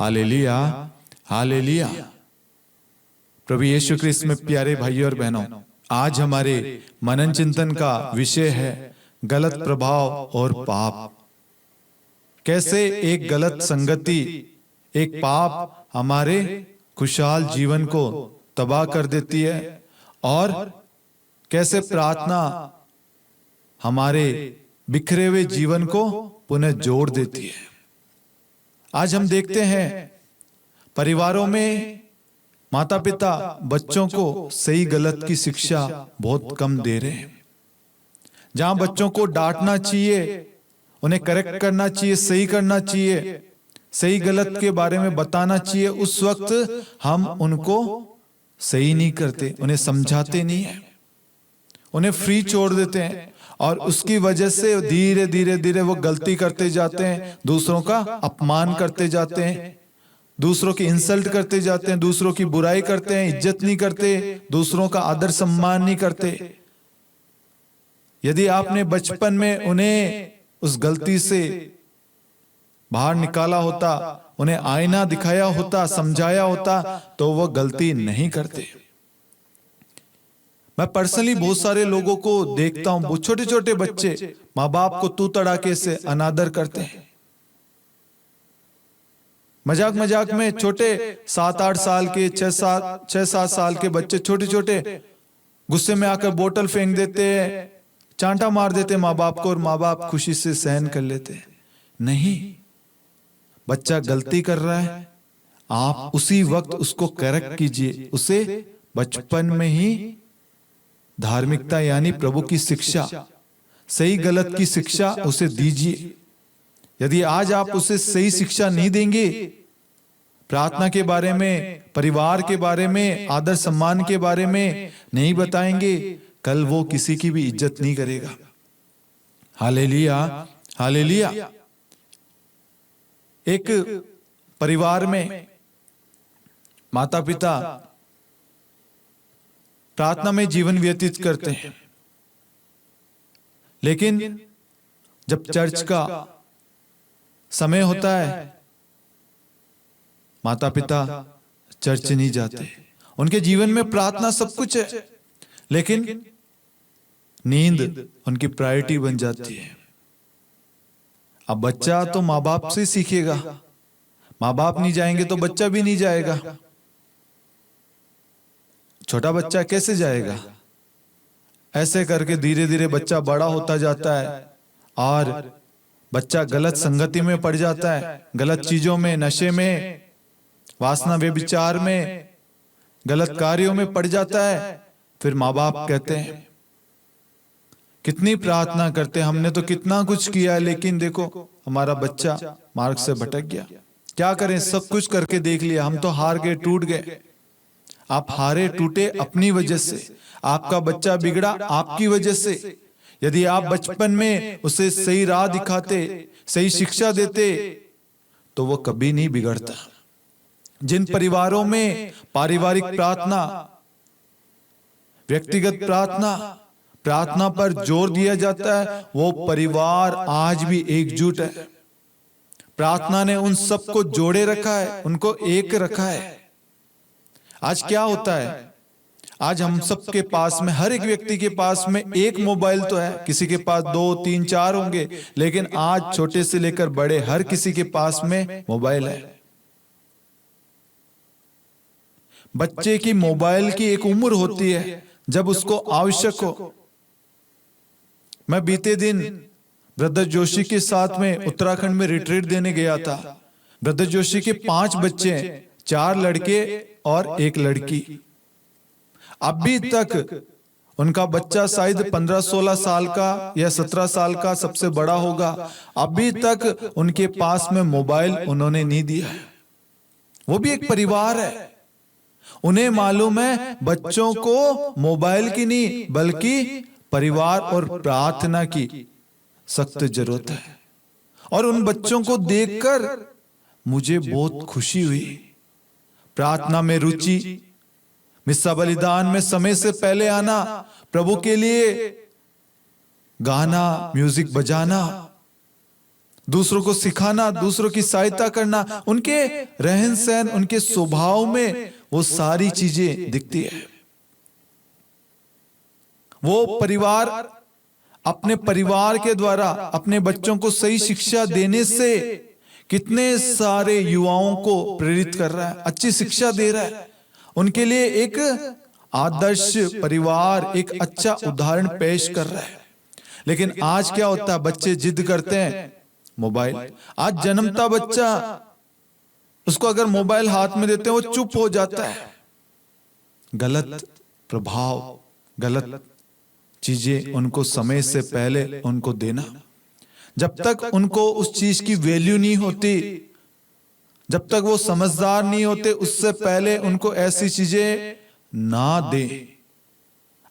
Hallelujah, hallelujah. प्रभु यीशु क्रिस्त में प्यारे भाइयों और बहनों, आज हमारे मनन चिंतन का विषय है गलत प्रभाव और पाप। कैसे एक गलत संगति, एक पाप हमारे खुशहाल जीवन को तबाह कर देती है और कैसे प्रार्थना हमारे बिखरे हुए जीवन को पुनः जोड़ देती है। आज हम देखते हैं परिवारों में माता पिता बच्चों को सही गलत की शिक्षा बहुत कम दे रहे हैं। जहां बच्चों को डांटना चाहिए, उन्हें करेक्ट करना चाहिए, सही करना चाहिए, सही गलत के बारे में बताना चाहिए, उस वक्त हम उनको सही नहीं करते, उन्हें समझाते नहीं है, उन्हें फ्री छोड़ देते हैं और उसकी वजह से धीरे धीरे धीरे वो गलती करते जाते हैं, दूसरों का अपमान करते जाते हैं, दूसरों की इंसल्ट करते जाते हैं, दूसरों की बुराई करते हैं, इज्जत नहीं करते, दूसरों का आदर सम्मान नहीं करते। यदि आपने बचपन में उन्हें उस गलती से बाहर निकाला होता, उन्हें आईना दिखाया होता, समझाया होता, तो वो गलती नहीं करते। मैं पर्सनली बहुत सारे लोगों को देखता हूं, बहुत छोटे छोटे बच्चे माँ बाप को तू तड़ाके से अनादर करते हैं। मजाक मजाक में छोटे 7-8 साल के, 6-7 साल के बच्चे छोटे छोटे गुस्से में आकर बोतल फेंक देते हैं, चांटा मार देते हैं माँ बाप को और माँ बाप खुशी से सहन कर लेते हैं। नहीं, बच्चा गलती कर रहा है, आप उसी वक्त उसको करेक्ट कीजिए, उसे बचपन में ही धार्मिकता यानी प्रभु की शिक्षा, सही गलत की शिक्षा उसे दीजिए। यदि आज आप उसे सही शिक्षा नहीं देंगे, प्रार्थना के बारे में, परिवार के बारे में, आदर सम्मान के बारे में नहीं बताएंगे, कल वो किसी की भी इज्जत नहीं करेगा। Hallelujah, hallelujah. एक परिवार में माता पिता प्रार्थना में जीवन व्यतीत करते हैं, लेकिन जब चर्च का समय होता है माता पिता चर्च नहीं जाते। उनके जीवन में प्रार्थना सब कुछ है, लेकिन नींद उनकी प्रायोरिटी बन जाती है। अब बच्चा तो माँ बाप से सीखेगा, माँ बाप नहीं जाएंगे तो बच्चा भी नहीं जाएगा। छोटा बच्चा कैसे जाएगा? ऐसे करके धीरे धीरे बच्चा बड़ा होता जाता है और बच्चा गलत संगति में पड़ जाता है, गलत चीजों में, नशे में, वासना व्यभिचार में, गलत कार्यों में पड़ जाता है। फिर माँ बाप कहते हैं, कितनी प्रार्थना करते, हमने तो कितना कुछ किया, लेकिन देखो हमारा बच्चा मार्ग से भटक गया। क्या करें, सब कुछ करके देख लिया, हम तो हार गए, टूट गए। आप हारे टूटे अपनी वजह से, आपका बच्चा बिगड़ा आपकी वजह से। यदि आप बचपन में उसे सही राह दिखाते, सही शिक्षा देते, तो वो कभी नहीं बिगड़ता। जिन परिवारों में पारिवारिक प्रार्थना, व्यक्तिगत प्रार्थना, प्रार्थना पर जोर दिया जाता है, वो परिवार आज भी एकजुट है। प्रार्थना ने उन सबको जोड़े रखा है, उनको एक रखा है। आज क्या होता है, आज हम सबके पास में, हर एक व्यक्ति के पास में एक मोबाइल तो है, किसी के पास 2, 3, 4 होंगे, लेकिन आज छोटे से लेकर बड़े हर किसी के पास में मोबाइल है। बच्चे की मोबाइल की एक उम्र होती है जब उसको आवश्यक हो। मैं बीते दिन ब्रदर जोशी के साथ में उत्तराखंड में रिट्रीट देने गया था। ब्रदर जोशी के 5 बच्चे हैं, 4 लड़के और 1 लड़की। अभी तक उनका बच्चा शायद 15-16 साल का या 17 साल का सबसे बड़ा होगा, अभी तक उनके पास में मोबाइल उन्होंने नहीं दिया है। वो भी एक परिवार है, उन्हें मालूम है बच्चों को मोबाइल की नहीं बल्कि परिवार और प्रार्थना की सख्त जरूरत है। और उन बच्चों को देखकर मुझे बहुत खुशी हुई। प्रार्थना में रुचि, मिस्सा बलिदान में समय से पहले आना, प्रभु के लिए गाना, म्यूजिक बजाना, दूसरों को सिखाना, दूसरों की सहायता करना, उनके रहन सहन, उनके स्वभाव में वो सारी चीजें दिखती है। वो परिवार अपने परिवार के द्वारा अपने बच्चों को सही शिक्षा देने से कितने सारे युवाओं को प्रेरित कर रहा है, अच्छी शिक्षा दे रहा है। उनके लिए एक आदर्श परिवार, एक अच्छा उदाहरण पेश कर रहा है। लेकिन आज क्या होता है, बच्चे जिद करते हैं मोबाइल। आज जन्मता बच्चा, उसको अगर मोबाइल हाथ में देते हैं वो चुप हो जाता है। गलत प्रभाव, गलत चीजें उनको समय से पहले उनको देना, जब तक उनको उस चीज की वैल्यू नहीं होती, जब तक वो समझदार नहीं होते, उससे पहले उनको ऐसी चीजें ना दे।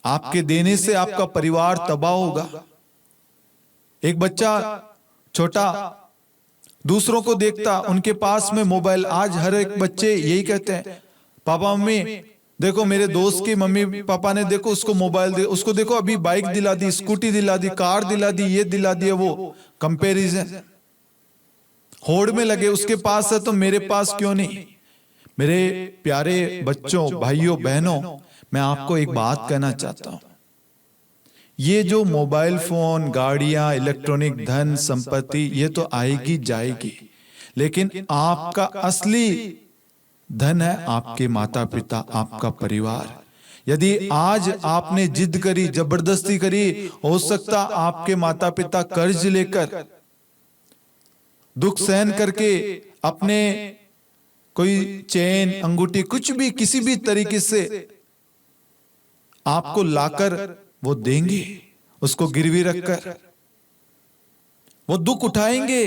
आपके देने से आपका परिवार तबाह होगा। एक बच्चा छोटा दूसरों को देखता, उनके पास में मोबाइल। आज हर एक बच्चे यही कहते हैं, पापा मम्मी देखो मेरे दोस्त की मम्मी पापा ने देखो उसको मोबाइल दे, उसको देखो अभी बाइक दिला दी, स्कूटी दिला दी, कार दिला दी, ये दिला दिया। वो कंपैरिजन होड़ में लगे, उसके पास है तो मेरे पास क्यों नहीं। मेरे प्यारे बच्चों, भाइयों बहनों, मैं आपको एक बात कहना चाहता हूं। ये जो मोबाइल फोन, गाड़ियां, इलेक्ट्रॉनिक धन संपत्ति, ये तो आएगी जाएगी, लेकिन आपका असली धन है आपके माता पिता, आपका परिवार। यदि आज आपने जिद करी, जबरदस्ती करी, हो सकता आपके माता पिता कर्ज लेकर, दुख सहन करके, अपने कोई चेन, अंगूठी, कुछ भी किसी भी तरीके से आपको लाकर वो देंगे, उसको गिरवी रखकर वो दुख उठाएंगे।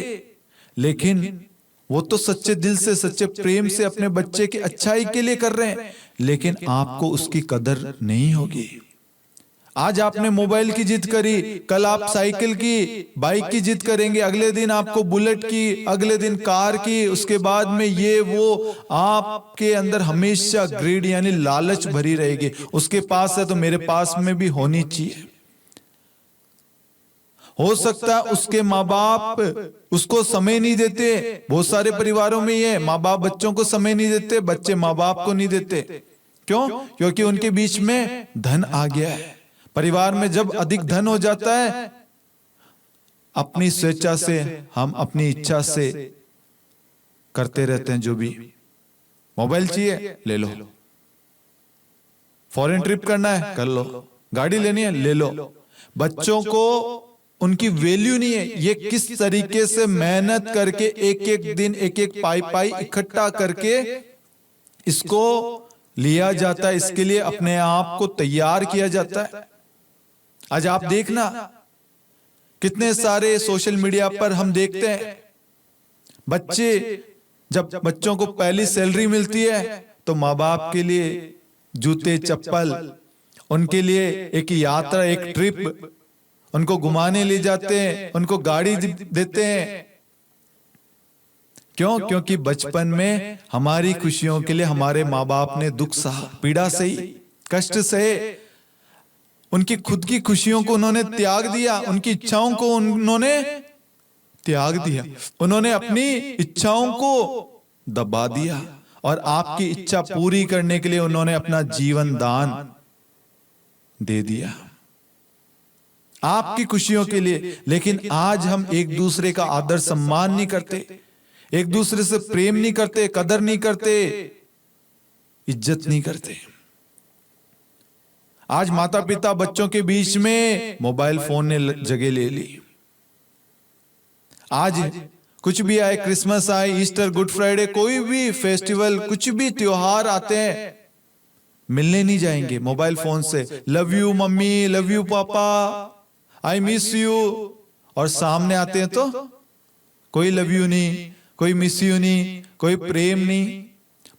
लेकिन वो तो सच्चे दिल से, सच्चे प्रेम से अपने बच्चे की अच्छाई के लिए कर रहे हैं, लेकिन आपको उसकी कदर नहीं होगी। आज आपने मोबाइल की जिद करी, कल आप साइकिल की, बाइक की जिद करेंगे, अगले दिन आपको बुलेट की, अगले दिन कार की, उसके बाद में ये वो, आपके अंदर हमेशा ग्रीड यानी लालच भरी रहेगी। उसके पास है तो मेरे पास में भी होनी चाहिए। हो सकता है उसके माँ बाप उसको समय नहीं देते। बहुत सारे परिवारों में ये माँ बाप बच्चों को समय नहीं देते, बच्चे माँ बाप को नहीं देते। क्यों? क्योंकि उनके बीच में धन आ गया है। परिवार में जब अधिक धन हो जाता है, अपनी स्वेच्छा से, हम अपनी इच्छा से करते रहते हैं। जो भी मोबाइल चाहिए ले लो, फॉरेन ट्रिप करना है कर लो, गाड़ी लेनी है ले लो। बच्चों को उनकी वैल्यू नहीं है। ये किस तरीके से मेहनत करके एक एक दिन, एक एक पाई पाई इकट्ठा करके इसको लिया जाता है, इसके लिए अपने आप को तैयार किया जाता है। आज आप देखना कितने सारे सोशल मीडिया पर हम देखते हैं, बच्चे जब बच्चों को पहली सैलरी मिलती है तो माँ बाप के लिए जूते चप्पल, उनके लिए एक यात्रा, एक ट्रिप, उनको घुमाने ले जाते हैं, उनको गाड़ी देते हैं। क्यों? क्योंकि बचपन में हमारी खुशियों के लिए हमारे माँ बाप ने दुख सहा, पीड़ा सही, कष्ट सहे। उनकी खुद की खुशियों को उन्होंने त्याग दिया, उनकी इच्छाओं को उन्होंने त्याग दिया, उन्होंने अपनी इच्छाओं को दबा दिया और आपकी इच्छा पूरी करने के लिए उन्होंने अपना जीवन दान दे दिया, आपकी खुशियों के लिए। लेकिन आज हम एक दूसरे का आदर सम्मान नहीं करते, एक दूसरे से प्रेम नहीं करते, कदर नहीं करते, इज्जत नहीं करते। आज माता पिता बच्चों के बीच में मोबाइल फोन ने जगह ले ली। आज कुछ भी आए, क्रिसमस आए, ईस्टर, गुड फ्राइडे, कोई भी फेस्टिवल, कुछ भी त्योहार आते हैं, मिलने नहीं जाएंगे मोबाइल फोन से। Love you mummy, love you पापा, आई मिस यू। और सामने आते हैं तो कोई लव यू नहीं, कोई मिस यू नहीं, कोई प्रेम नहीं।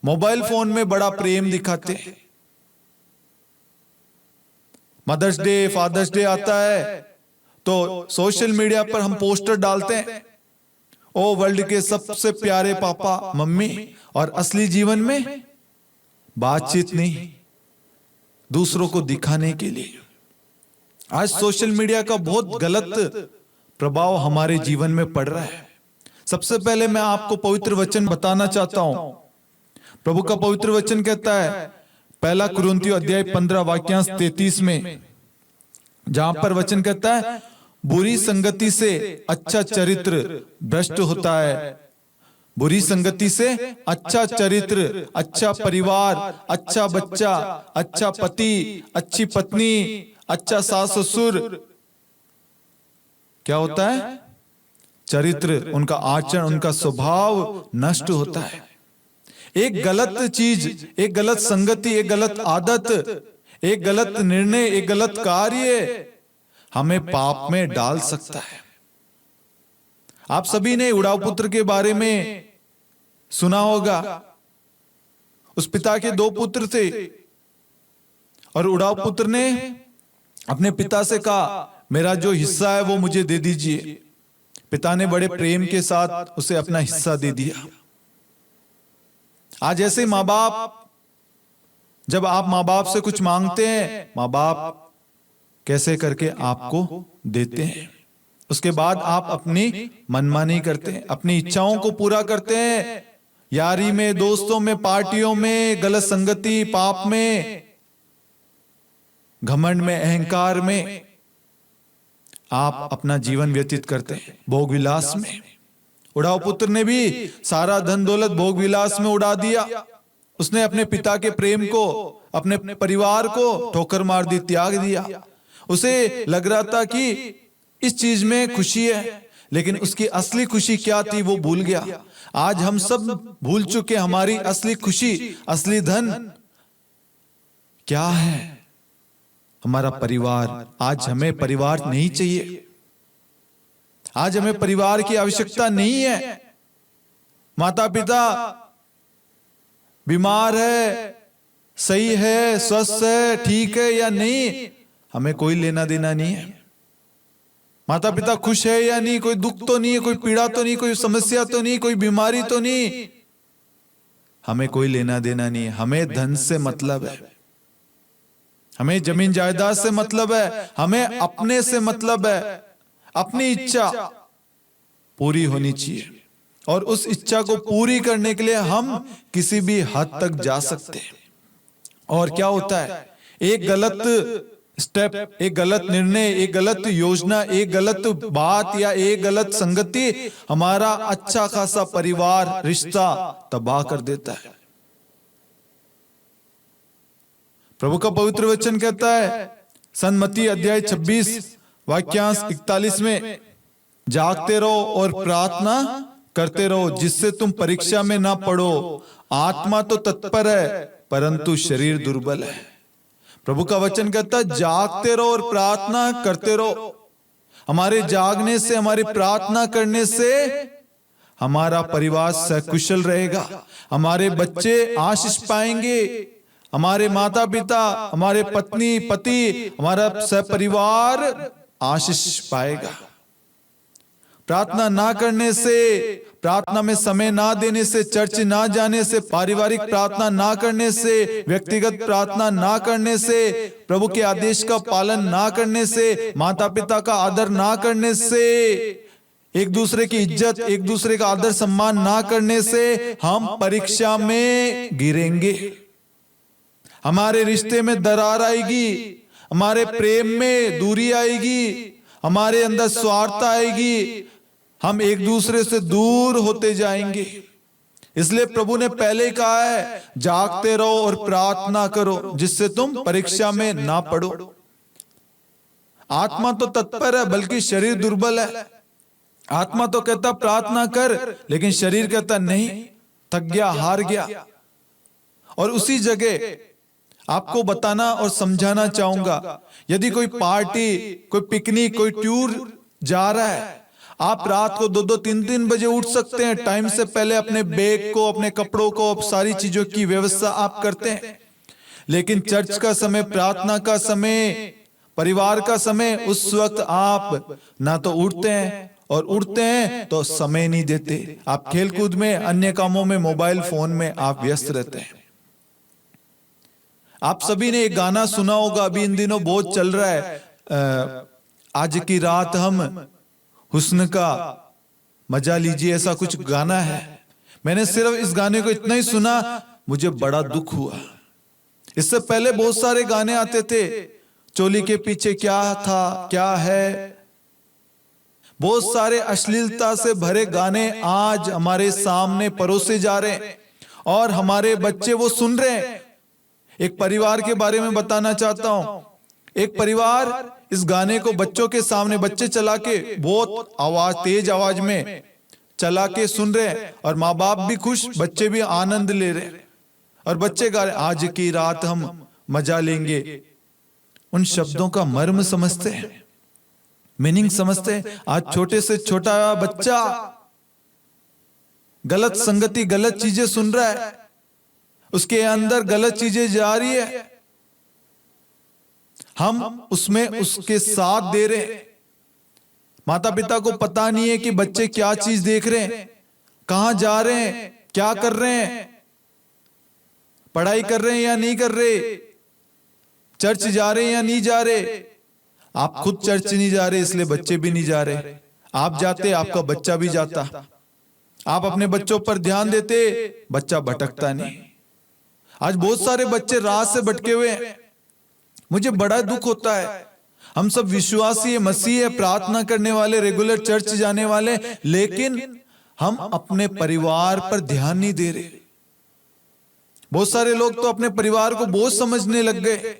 मोबाइल फोन में बड़ा प्रेम दिखाते हैं। मदर्स डे, फादर्स डे आता है तो सोशल मीडिया पर हम पोस्टर डालते हैं, ओ वर्ल्ड के सबसे प्यारे पापा मम्मी, और असली जीवन में बातचीत नहीं, दूसरों को दिखाने के लिए। आज सोशल मीडिया का बहुत गलत प्रभाव हमारे जीवन में पड़ रहा है। सबसे पहले मैं आपको पवित्र वचन बताना चाहता हूं। प्रभु का पवित्र वचन कहता है, पहला कुरिन्थियों अध्याय 15 वाक्यांश 33 में, जहां पर वचन कहता है, बुरी संगति से अच्छा चरित्र भ्रष्ट होता है। बुरी संगति से अच्छा चरित्र, अच्छा परिवार, अच्छा बच्चा, अच्छा पति, अच्छी पत्नी, अच्छा सास ससुर, क्या होता है? चरित्र, उनका आचरण, उनका स्वभाव नष्ट होता है। एक गलत चीज, एक गलत संगति, एक गलत आदत, एक गलत निर्णय, एक गलत कार्य हमें पाप में डाल सकता है। आप सभी ने उड़ाऊ पुत्र के बारे में सुना होगा। उस पिता के 2 पुत्र थे और उड़ाऊ पुत्र ने अपने पिता से कहा, मेरा जो हिस्सा है वो मुझे दे दीजिए। पिता ने बड़े प्रेम के साथ उसे अपना हिस्सा दे दिया। आज ऐसे माँ बाप, जब आप माँ बाप से कुछ मांगते हैं, माँ बाप कैसे करके आपको देते हैं। उसके बाद आप अपनी मनमानी करते हैं, अपनी इच्छाओं को पूरा करते हैं। यारी में, दोस्तों में, पार्टियों में, गलत संगति, पाप में, घमंड में, अहंकार में आप अपना जीवन व्यतीत करते हैं, भोग विलास में। उड़ाऊ पुत्र ने भी सारा धन दौलत भोग विलास में उड़ा दिया। उसने अपने पिता के प्रेम को, अपने परिवार को ठोकर मार दी, त्याग दिया। उसे लग रहा था कि इस चीज में खुशी है, लेकिन उसकी असली खुशी क्या थी वो भूल गया। आज हम सब भूल चुके हमारी असली खुशी, असली धन क्या है? हमारा परिवार। आज हमें परिवार नहीं चाहिए, आज हमें परिवार की आवश्यकता नहीं है। माता पिता बीमार है, सही है, स्वस्थ है, ठीक है या नहीं, हमें कोई लेना देना नहीं है। माता पिता खुश है या नहीं, कोई दुख तो नहीं है, कोई पीड़ा तो नहीं, कोई समस्या तो नहीं, कोई बीमारी तो नहीं, हमें कोई लेना देना नहीं है। हमें धन से मतलब है, हमें जमीन जायदाद से मतलब है, हमें अपने से मतलब है। अपनी इच्छा पूरी होनी चाहिए और उस इच्छा को पूरी करने के लिए हम किसी भी हद तक जा सकते हैं। और क्या होता है? एक गलत स्टेप, एक गलत निर्णय, एक गलत योजना, एक गलत बात या एक गलत संगति हमारा अच्छा खासा परिवार, रिश्ता तबाह कर देता है। प्रभु का पवित्र वचन कहता है, सन्मती अध्याय 26 वाक्यांश 41 में, जागते रहो और प्रार्थना करते रहो जिससे तुम परीक्षा में ना पड़ो। आत्मा तो तत्पर है परंतु शरीर दुर्बल है। प्रभु का वचन कहता है, जागते रहो और प्रार्थना करते रहो। हमारे जागने से, हमारी प्रार्थना करने से हमारा परिवार सकुशल रहेगा, हमारे बच्चे आशीष पाएंगे, हमारे माता पिता, हमारे पत्नी पति, हमारा सहपरिवार आशीष पाएगा। प्रार्थना ना करने से, प्रार्थना में समय ना देने से, चर्च ना जाने से, पारिवारिक प्रार्थना ना करने से, व्यक्तिगत प्रार्थना ना करने से, प्रभु के आदेश का पालन ना करने से, माता पिता का आदर ना करने से, एक दूसरे की इज्जत, एक दूसरे का आदर सम्मान ना करने से हम परीक्षा में गिरेंगे। हमारे रिश्ते में दरार आएगी, हमारे प्रेम में दूरी आएगी, हमारे अंदर स्वार्थ आएगी, हम एक दूसरे से दूर होते जाएंगे। इसलिए प्रभु ने पहले कहा है, जागते रहो और प्रार्थना करो जिससे तुम परीक्षा में ना पड़ो। आत्मा तो तत्पर है बल्कि शरीर दुर्बल है। आत्मा तो कहता प्रार्थना कर, लेकिन शरीर कहता नहीं, थक गया, हार गया। और उसी जगह आपको बताना और समझाना चाहूंगा, यदि कोई पार्टी, कोई पिकनिक, कोई टूर जा रहा है, आप रात को 2-2, 3-3 बजे उठ सकते हैं। टाइम से पहले अपने बैग को, अपने कपड़ों को, सारी चीजों की व्यवस्था आप करते हैं। लेकिन चर्च का समय, प्रार्थना का समय, परिवार का समय, उस वक्त आप ना तो उठते हैं, और उठते हैं तो समय नहीं देते। आप खेलकूद में, अन्य कामों में, मोबाइल फोन में आप व्यस्त रहते हैं। आप सभी ने एक गाना सुना होगा, अभी इन दिनों बहुत चल रहा है, आज की रात हम हुस्न का मजा लीजिए ऐसा कुछ गाना है। मैंने सिर्फ इस गाने को इतना ही सुना, मुझे बड़ा दुख हुआ। इससे पहले बहुत सारे गाने आते थे, चोली के पीछे क्या था क्या है, बहुत सारे अश्लीलता से भरे गाने आज हमारे सामने परोसे जा रहे हैं और हमारे बच्चे वो सुन रहे हैं। एक परिवार के बारे में बताना चाहता हूं। एक परिवार इस गाने को बच्चों के सामने, बच्चे चला के बहुत आवाज, तेज आवाज में चला के सुन रहे हैं और माँ बाप भी खुश, बच्चे भी आनंद ले रहे हैं और बच्चे गा रहे, आज की रात हम मजा लेंगे। उन शब्दों का मर्म समझते हैं, मीनिंग समझते हैं। आज छोटे से छोटा बच्चा गलत संगति, गलत चीजें सुन रहा है, उसके अंदर गलत चीजें जा रही है, हम उसमें उसके साथ दे रहे हैं। माता पिता को पता नहीं है कि बच्चे क्या चीज देख रहे हैं, कहां जा रहे हैं, क्या कर रहे हैं, पढ़ाई कर रहे हैं या नहीं कर रहे, चर्च जा रहे हैं या नहीं जा रहे। आप खुद चर्च नहीं जा रहे इसलिए बच्चे भी नहीं जा रहे, आप जाते आपका बच्चा भी जाता। आप अपने बच्चों पर ध्यान देते, बच्चा भटकता नहीं। आज बहुत सारे बच्चे राह से भटके हुए हैं, मुझे बड़ा दुख होता है। हम सब विश्वासी है, मसीह है, प्रार्थना करने वाले, रेगुलर चर्च जाने वाले, लेकिन हम अपने परिवार पर ध्यान नहीं दे रहे। बहुत सारे लोग तो अपने परिवार को बोझ समझने लग गए,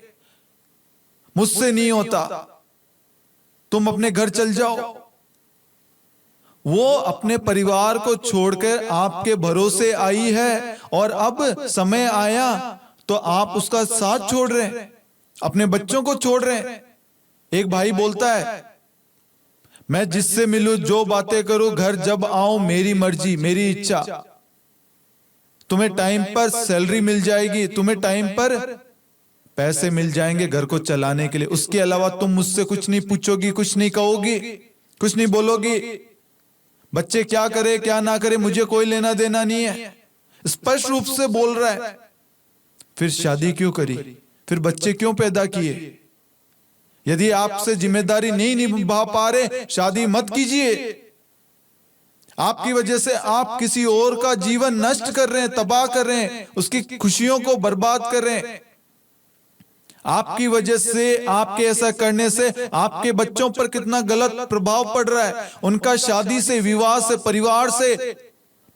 मुझसे नहीं होता, तुम अपने घर चल जाओ। वो अपने परिवार को छोड़कर आपके भरोसे आई है और अब समय आया तो आप उसका साथ छोड़ रहे हैं, अपने बच्चों को छोड़ रहे हैं। एक भाई बोलता है, मैं जिससे मिलूं, जो बातें करूं, घर जब आऊं, मेरी मर्जी, मेरी इच्छा। तुम्हें टाइम पर सैलरी मिल जाएगी, तुम्हें टाइम पर पैसे मिल जाएंगे घर को चलाने के लिए, उसके अलावा तुम मुझसे कुछ नहीं पूछोगी, कुछ नहीं कहोगी, कुछ नहीं बोलोगी। बच्चे क्या करे क्या ना करे मुझे कोई लेना देना नहीं है, स्पष्ट रूप से बोल रहा है। फिर शादी क्यों करी, फिर बच्चे क्यों पैदा किए? यदि आपसे जिम्मेदारी नहीं निभा पा रहे, शादी मत कीजिए। आपकी वजह से आप किसी और का जीवन नष्ट कर रहे हैं, तबाह कर रहे हैं, उसकी खुशियों को बर्बाद कर रहे हैं। आपकी वजह से, आपके ऐसा करने से आपके बच्चों पर कितना गलत प्रभाव पड़ रहा है। उनका शादी से, विवाह से, परिवार से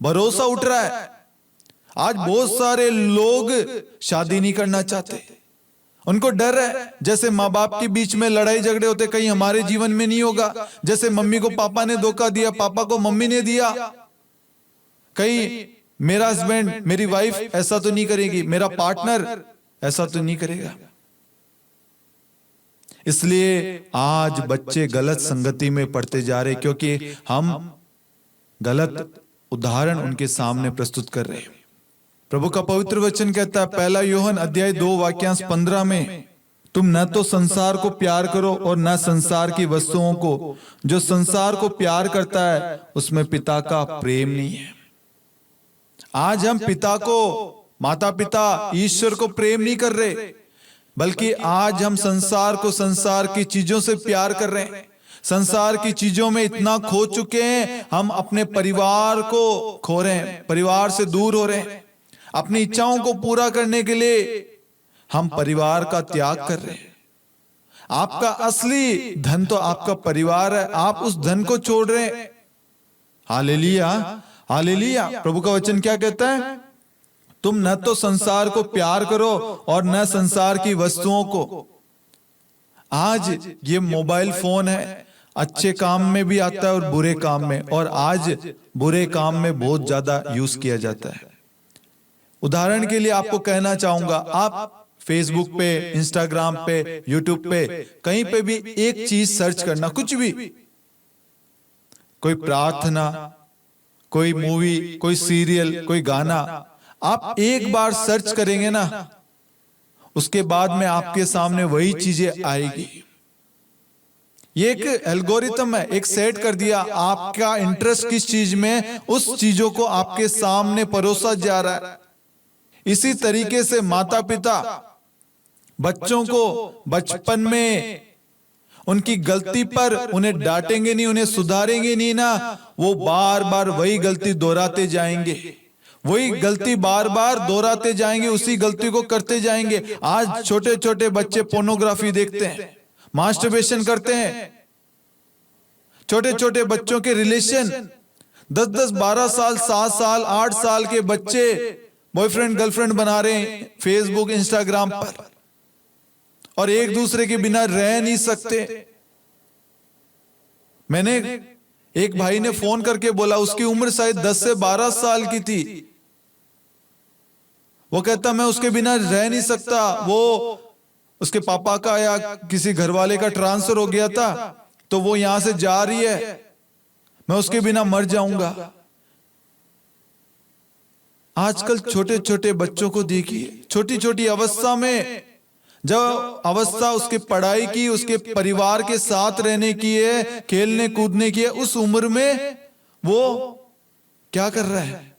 भरोसा उठ रहा है। आज बहुत सारे लोग शादी नहीं करना चाहते, उनको डर है, जैसे माँ बाप के बीच में लड़ाई झगड़े होते, कहीं हमारे जीवन में नहीं होगा। जैसे मम्मी को पापा ने धोखा दिया, पापा को मम्मी ने दिया, कहीं मेरा हस्बैंड, मेरी वाइफ ऐसा तो नहीं करेगी, मेरा पार्टनर ऐसा तो नहीं करेगा। इसलिए आज बच्चे गलत संगति में पड़ते जा रहे, क्योंकि हम गलत उदाहरण उनके सामने प्रस्तुत कर रहे हैं। प्रभु का पवित्र वचन कहता है, 1 यूहन्ना अध्याय 2 वाक्यांश 15 में, तुम न तो संसार को प्यार करो और न संसार की वस्तुओं को। जो संसार को प्यार करता है उसमें पिता का प्रेम नहीं है। आज हम पिता को, माता पिता, ईश्वर को प्रेम नहीं कर रहे, बल्कि आज हम संसार को, संसार की चीजों से प्यार कर रहे हैं। संसार की चीजों में इतना खो चुके हैं, हम अपने परिवार को खो रहे हैं, परिवार से दूर हो रहे हैं। अपनी इच्छाओं को पूरा करने के लिए हम परिवार का त्याग कर रहे हैं। आपका असली धन तो आपका परिवार है, आप उस धन को छोड़ रहे हैं। Hallelujah, hallelujah. प्रभु का वचन क्या कहता है? तुम न तो संसार को प्यार करो और न संसार की वस्तुओं को। आज ये मोबाइल फोन है, अच्छे काम में भी आता है और बुरे काम में, और आज बुरे काम में बहुत ज्यादा यूज किया जाता है। उदाहरण के लिए आपको कहना चाहूंगा, आप फेसबुक पे, इंस्टाग्राम पे, यूट्यूब पे, कहीं पे भी एक चीज सर्च करना, कुछ भी, कोई प्रार्थना, कोई मूवी, कोई सीरियल, कोई गाना, आप एक बार सर्च करेंगे ना, उसके बाद में आपके सामने वही चीजें आएगी। ये एक एल्गोरिथम है, एक सेट कर दिया, आपका इंटरेस्ट किस चीज में, उस चीजों को आपके सामने परोसा जा रहा है। इसी तरीके से माता पिता बच्चों को बचपन में उनकी गलती पर उन्हें डांटेंगे नहीं, उन्हें सुधारेंगे नहीं ना, वो बार बार वही गलती दोहराते जाएंगे, वही गलती बार बार दोहराते जाएंगे, उसी गलती को करते जाएंगे। आज छोटे छोटे बच्चे पोर्नोग्राफी देखते हैं, मास्टरबेशन करते हैं। छोटे छोटे बच्चों के रिलेशन 10-10, 12 साल, 7 साल, 8 साल के बच्चे बॉयफ्रेंड गर्लफ्रेंड बना रहे हैं फेसबुक इंस्टाग्राम पर, और एक दूसरे के बिना रह नहीं सकते। मैंने एक भाई ने फोन करके बोला, उसकी उम्र शायद 10 से 12 साल की थी, वो कहता मैं उसके बिना रह नहीं सकता, वो उसके पापा का या किसी घर वाले का ट्रांसफर हो गया था, तो वो यहां से जा रही है, मैं उसके बिना मर जाऊंगा। आजकल छोटे छोटे बच्चों को देखिए, छोटी छोटी अवस्था में, जब अवस्था उसके पढ़ाई की, उसके परिवार के साथ रहने की है, खेलने कूदने की है, उस उम्र में वो क्या कर रहा है?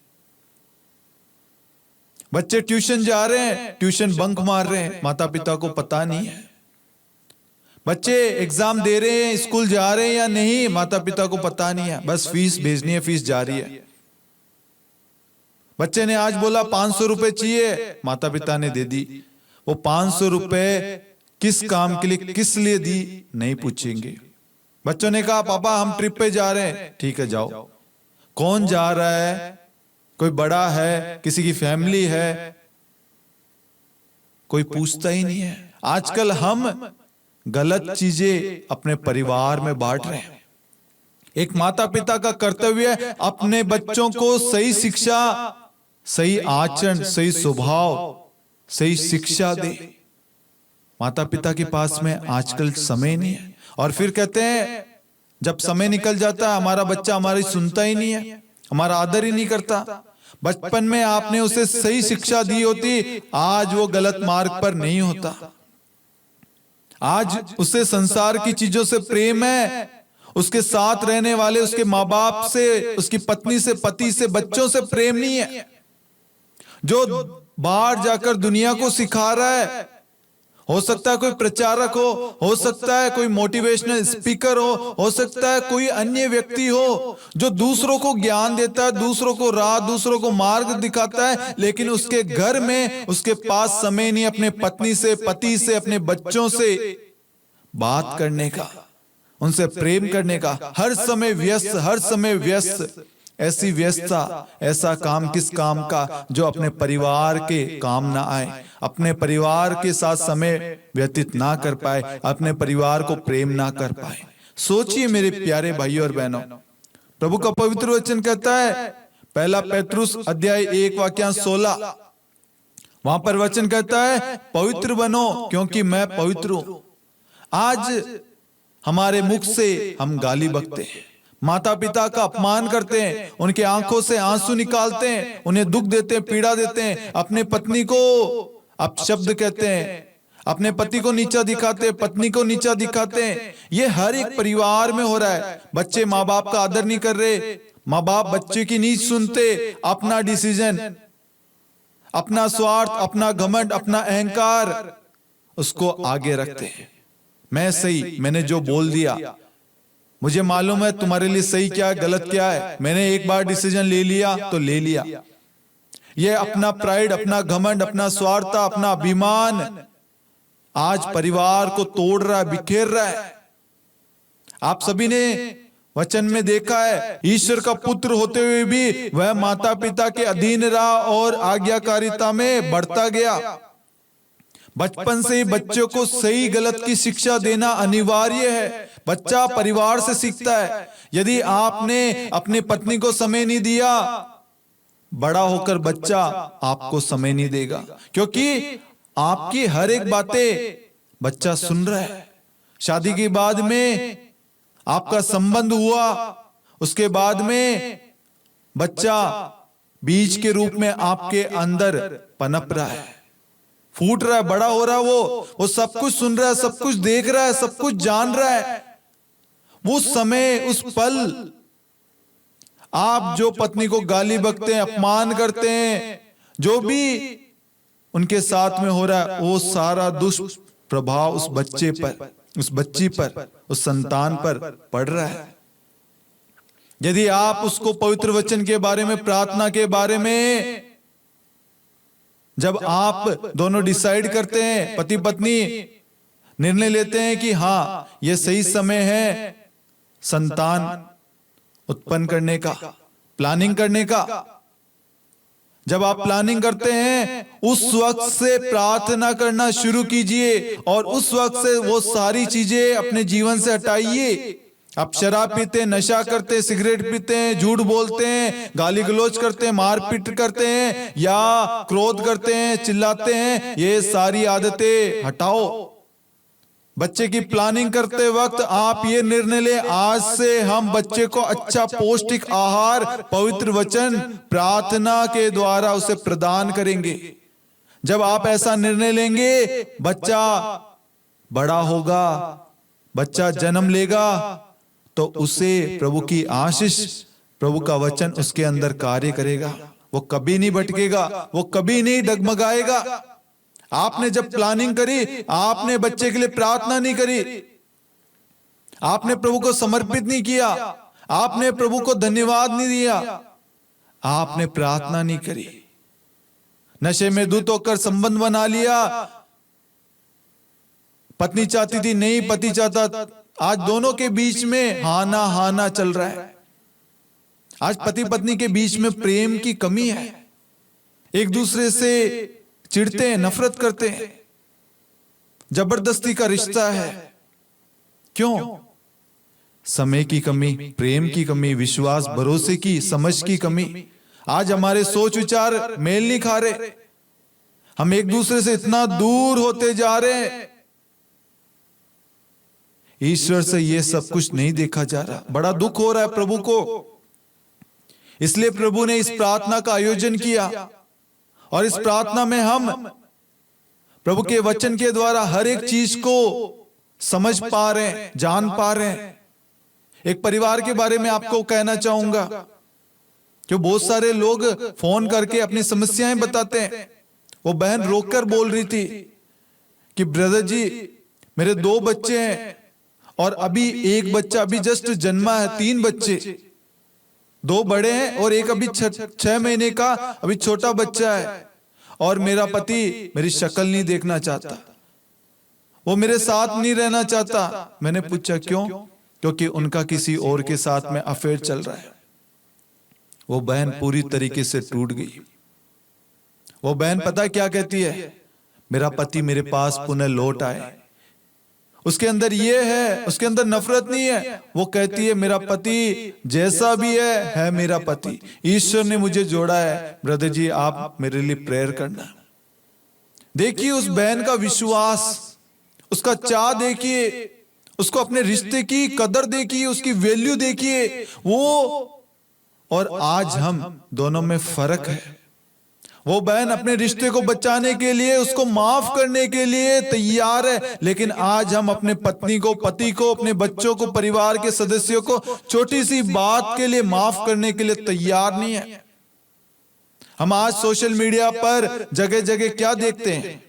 बच्चे ट्यूशन जा रहे हैं, ट्यूशन बंक मार रहे हैं, माता पिता को पता नहीं है। बच्चे एग्जाम दे रहे हैं, स्कूल जा रहे हैं या नहीं, माता पिता को पता नहीं है, बस फीस भेजनी है, फीस जा रही है। बच्चे ने आज बोला 500 रुपए चाहिए, माता पिता ने दे दी। वो 500 रुपए किस काम के लिए, किस लिए दी, नहीं पूछेंगे। बच्चों ने कहा पापा हम ट्रिप पे जा रहे हैं, ठीक है जाओ। कौन जा रहा है? कोई बड़ा है, किसी की फैमिली है, कोई पूछता ही नहीं है। आजकल हम गलत चीजें अपने परिवार में बांट रहे हैं। एक माता पिता का कर्तव्य है अपने बच्चों को सही शिक्षा, सही आचरण, सही स्वभाव, सही शिक्षा दे। माता पिता के पास में आजकल समय नहीं है, और फिर कहते हैं जब समय निकल जाता है हमारा बच्चा हमारी सुनता ही नहीं है, हमारा आदर ही नहीं करता। बचपन में आपने उसे सही शिक्षा दी होती, आज वो गलत मार्ग पर नहीं होता। आज उसे संसार की चीजों से प्रेम है, उसके साथ रहने वाले उसके माँ बाप से, उसकी पत्नी से, पति से, बच्चों से प्रेम नहीं है। जो बाहर जाकर दुनिया को सिखा रहा है, हो सकता है कोई प्रचारक हो सकता है कोई मोटिवेशनल स्पीकर हो सकता है कोई अन्य व्यक्ति हो जो दूसरों को ज्ञान देता है, दूसरों को राह, दूसरों को मार्ग दिखाता है, लेकिन उसके घर में उसके पास समय नहीं अपने पत्नी से, पति से, अपने बच्चों से बात करने का, उनसे प्रेम करने का। हर समय व्यस्त, हर समय व्यस्त। ऐसी व्यस्तता, ऐसा काम किस काम का जो अपने परिवार के काम ना आए, अपने परिवार के साथ समय व्यतीत ना कर पाए, अपने परिवार को प्रेम ना कर पाए। सोचिए मेरे प्यारे भाइयों और बहनों, प्रभु का पवित्र वचन कहता है, पहला पेत्रुस अध्याय 1 वाक्यांश 16, वहां पर वचन कहता है पवित्र बनो क्योंकि मैं पवित्र हूं। आज हमारे मुख से हम गाली बकते हैं, माता पिता का अपमान करते हैं, उनके आंखों से आंसू निकालते हैं, उन्हें दुख देते हैं, पीड़ा देते हैं, अपने पत्नी को अपशब्द कहते हैं, अपने पति को नीचा दिखाते हैं, पत्नी को नीचा दिखाते हैं। ये हर एक परिवार में हो रहा है। बच्चे माँ बाप का आदर नहीं कर रहे, माँ बाप बच्चे की नहीं सुनते, अपना डिसीजन, अपना स्वार्थ, अपना घमंड, अपना अहंकार उसको आगे रखते हैं। मैं सही, मैंने जो बोल दिया, मुझे मालूम है तुम्हारे लिए सही क्या है, गलत क्या है, मैंने एक बार डिसीजन ले लिया तो ले लिया। ये अपना प्राइड, अपना घमंड, अपना स्वार्थ, अपना अभिमान आज परिवार को तोड़ रहा है, बिखेर रहा है। आप सभी ने वचन में देखा है, ईश्वर का पुत्र होते हुए भी वह माता पिता के अधीन रहा और आज्ञाकारिता में बढ़ता गया। बचपन से ही बच्चों को सही गलत की शिक्षा देना अनिवार्य है। बच्चा परिवार से सीखता है। यदि आपने अपनी पत्नी को समय नहीं दिया, बड़ा होकर बच्चा आपको समय नहीं देगा, क्योंकि आपकी हर एक बातें बच्चा सुन रहा है। शादी के बाद में आपका संबंध हुआ, उसके बाद में बच्चा बीज के रूप में आपके अंदर पनप रहा है, फूट रहा है, बड़ा हो रहा है। वो सब कुछ सुन रहा है, सब कुछ देख रहा है, सब कुछ जान रहा है। वो समय, उस पल आप जो पत्नी को गाली बकते हैं, अपमान करते हैं, जो भी उनके साथ में हो रहा है, वो सारा दुष्प्रभाव उस बच्चे पर उस बच्ची पर, उस संतान पर पड़ रहा है। यदि आप उसको पवित्र वचन के बारे में, प्रार्थना के बारे में, जब आप दोनों डिसाइड करते हैं, पति पत्नी निर्णय लेते हैं कि हाँ ये सही समय है संतान उत्पन्न करने का, प्लानिंग करने का, जब आप प्लानिंग करते हैं उस वक्त से प्रार्थना करना शुरू कीजिए और उस वक्त से वो सारी चीजें अपने जीवन से हटाइए। आप शराब पीते हैं, नशा करते हैं, सिगरेट पीते हैं, झूठ बोलते हैं, गाली गलौज करते हैं, मारपीट करते हैं या क्रोध करते हैं, चिल्लाते हैं, ये सारी आदतें हटाओ। बच्चे की प्लानिंग करते वक्त आप ये निर्णय ले, आज से हम बच्चे को अच्छा पौष्टिक आहार, पवित्र वचन, प्रार्थना के द्वारा उसे प्रदान करेंगे। जब आप ऐसा निर्णय लेंगे, बच्चा बड़ा होगा, बच्चा जन्म लेगा, तो उसे प्रभु की आशीष, प्रभु का वचन उसके अंदर कार्य करेगा। वो कभी नहीं भटकेगा, वो कभी नहीं डगमगाएगा। आपने जब प्लानिंग करी, आपने बच्चे के लिए प्रार्थना नहीं करी, आपने प्रभु को समर्पित नहीं किया, आपने प्रभु को धन्यवाद नहीं दिया, आपने प्रार्थना नहीं करी, नशे में धुत होकर संबंध बना लिया। पत्नी चाहती थी, नहीं पति चाहता, आज दोनों के बीच में हाना हाना चल रहा है। आज पति पत्नी के बीच में प्रेम की कमी है, एक दूसरे से चिढ़ते हैं, नफरत करते हैं, जबरदस्ती का रिश्ता है। क्यों? समय की कमी, प्रेम की कमी, विश्वास, भरोसे की, समझ की कमी। आज हमारे सोच विचार मेल नहीं खा रहे, हम एक दूसरे से इतना दूर होते जा रहे हैं। ईश्वर से ये सब कुछ नहीं देखा जा रहा, बड़ा दुख हो रहा है प्रभु को। इसलिए प्रभु ने इस प्रार्थना का आयोजन किया और इस प्रार्थना में हम प्रभु के वचन के द्वारा हर एक चीज को समझ पा रहे हैं, जान पा रहे हैं। एक परिवार के बारे में आपको कहना चाहूंगा कि बहुत सारे लोग फोन करके अपनी समस्याएं बताते हैं। वो बहन रोककर बोल रही थी कि ब्रदर जी, मेरे 2 बच्चे हैं और अभी एक बच्चा अभी जस्ट जन्मा है, 3 बच्चे, 2 बड़े हैं और एक अभी 6 महीने का अभी छोटा बच्चा है, और मेरा पति मेरी शक्ल नहीं देखना चाहता, वो मेरे साथ नहीं रहना चाहता। मैंने पूछा क्यों? क्योंकि उनका किसी और के साथ में अफेयर चल रहा है। वो बहन पूरी तरीके से टूट गई। वो बहन पता क्या कहती है? मेरा पति मेरे पास पुनः लौट आए। उसके अंदर ये है, उसके अंदर नफरत नहीं है। वो कहती है मेरा पति जैसा भी है मेरा पति, ईश्वर ने मुझे जोड़ा है। ब्रदर जी, आप मेरे लिए प्रेयर करना। देखिए उस बहन का विश्वास, उसका चाह देखिए, उसको अपने रिश्ते की कदर देखिए, उसकी वैल्यू देखिए। वो और आज हम दोनों में फर्क है। वो बहन अपने रिश्ते को बचाने के लिए, उसको माफ करने के लिए तैयार है, लेकिन आज हम अपने पत्नी को, पति को, अपने बच्चों को, परिवार के सदस्यों को छोटी सी बात के लिए माफ करने के लिए तैयार नहीं है। हम आज सोशल मीडिया पर जगह जगह क्या देखते हैं?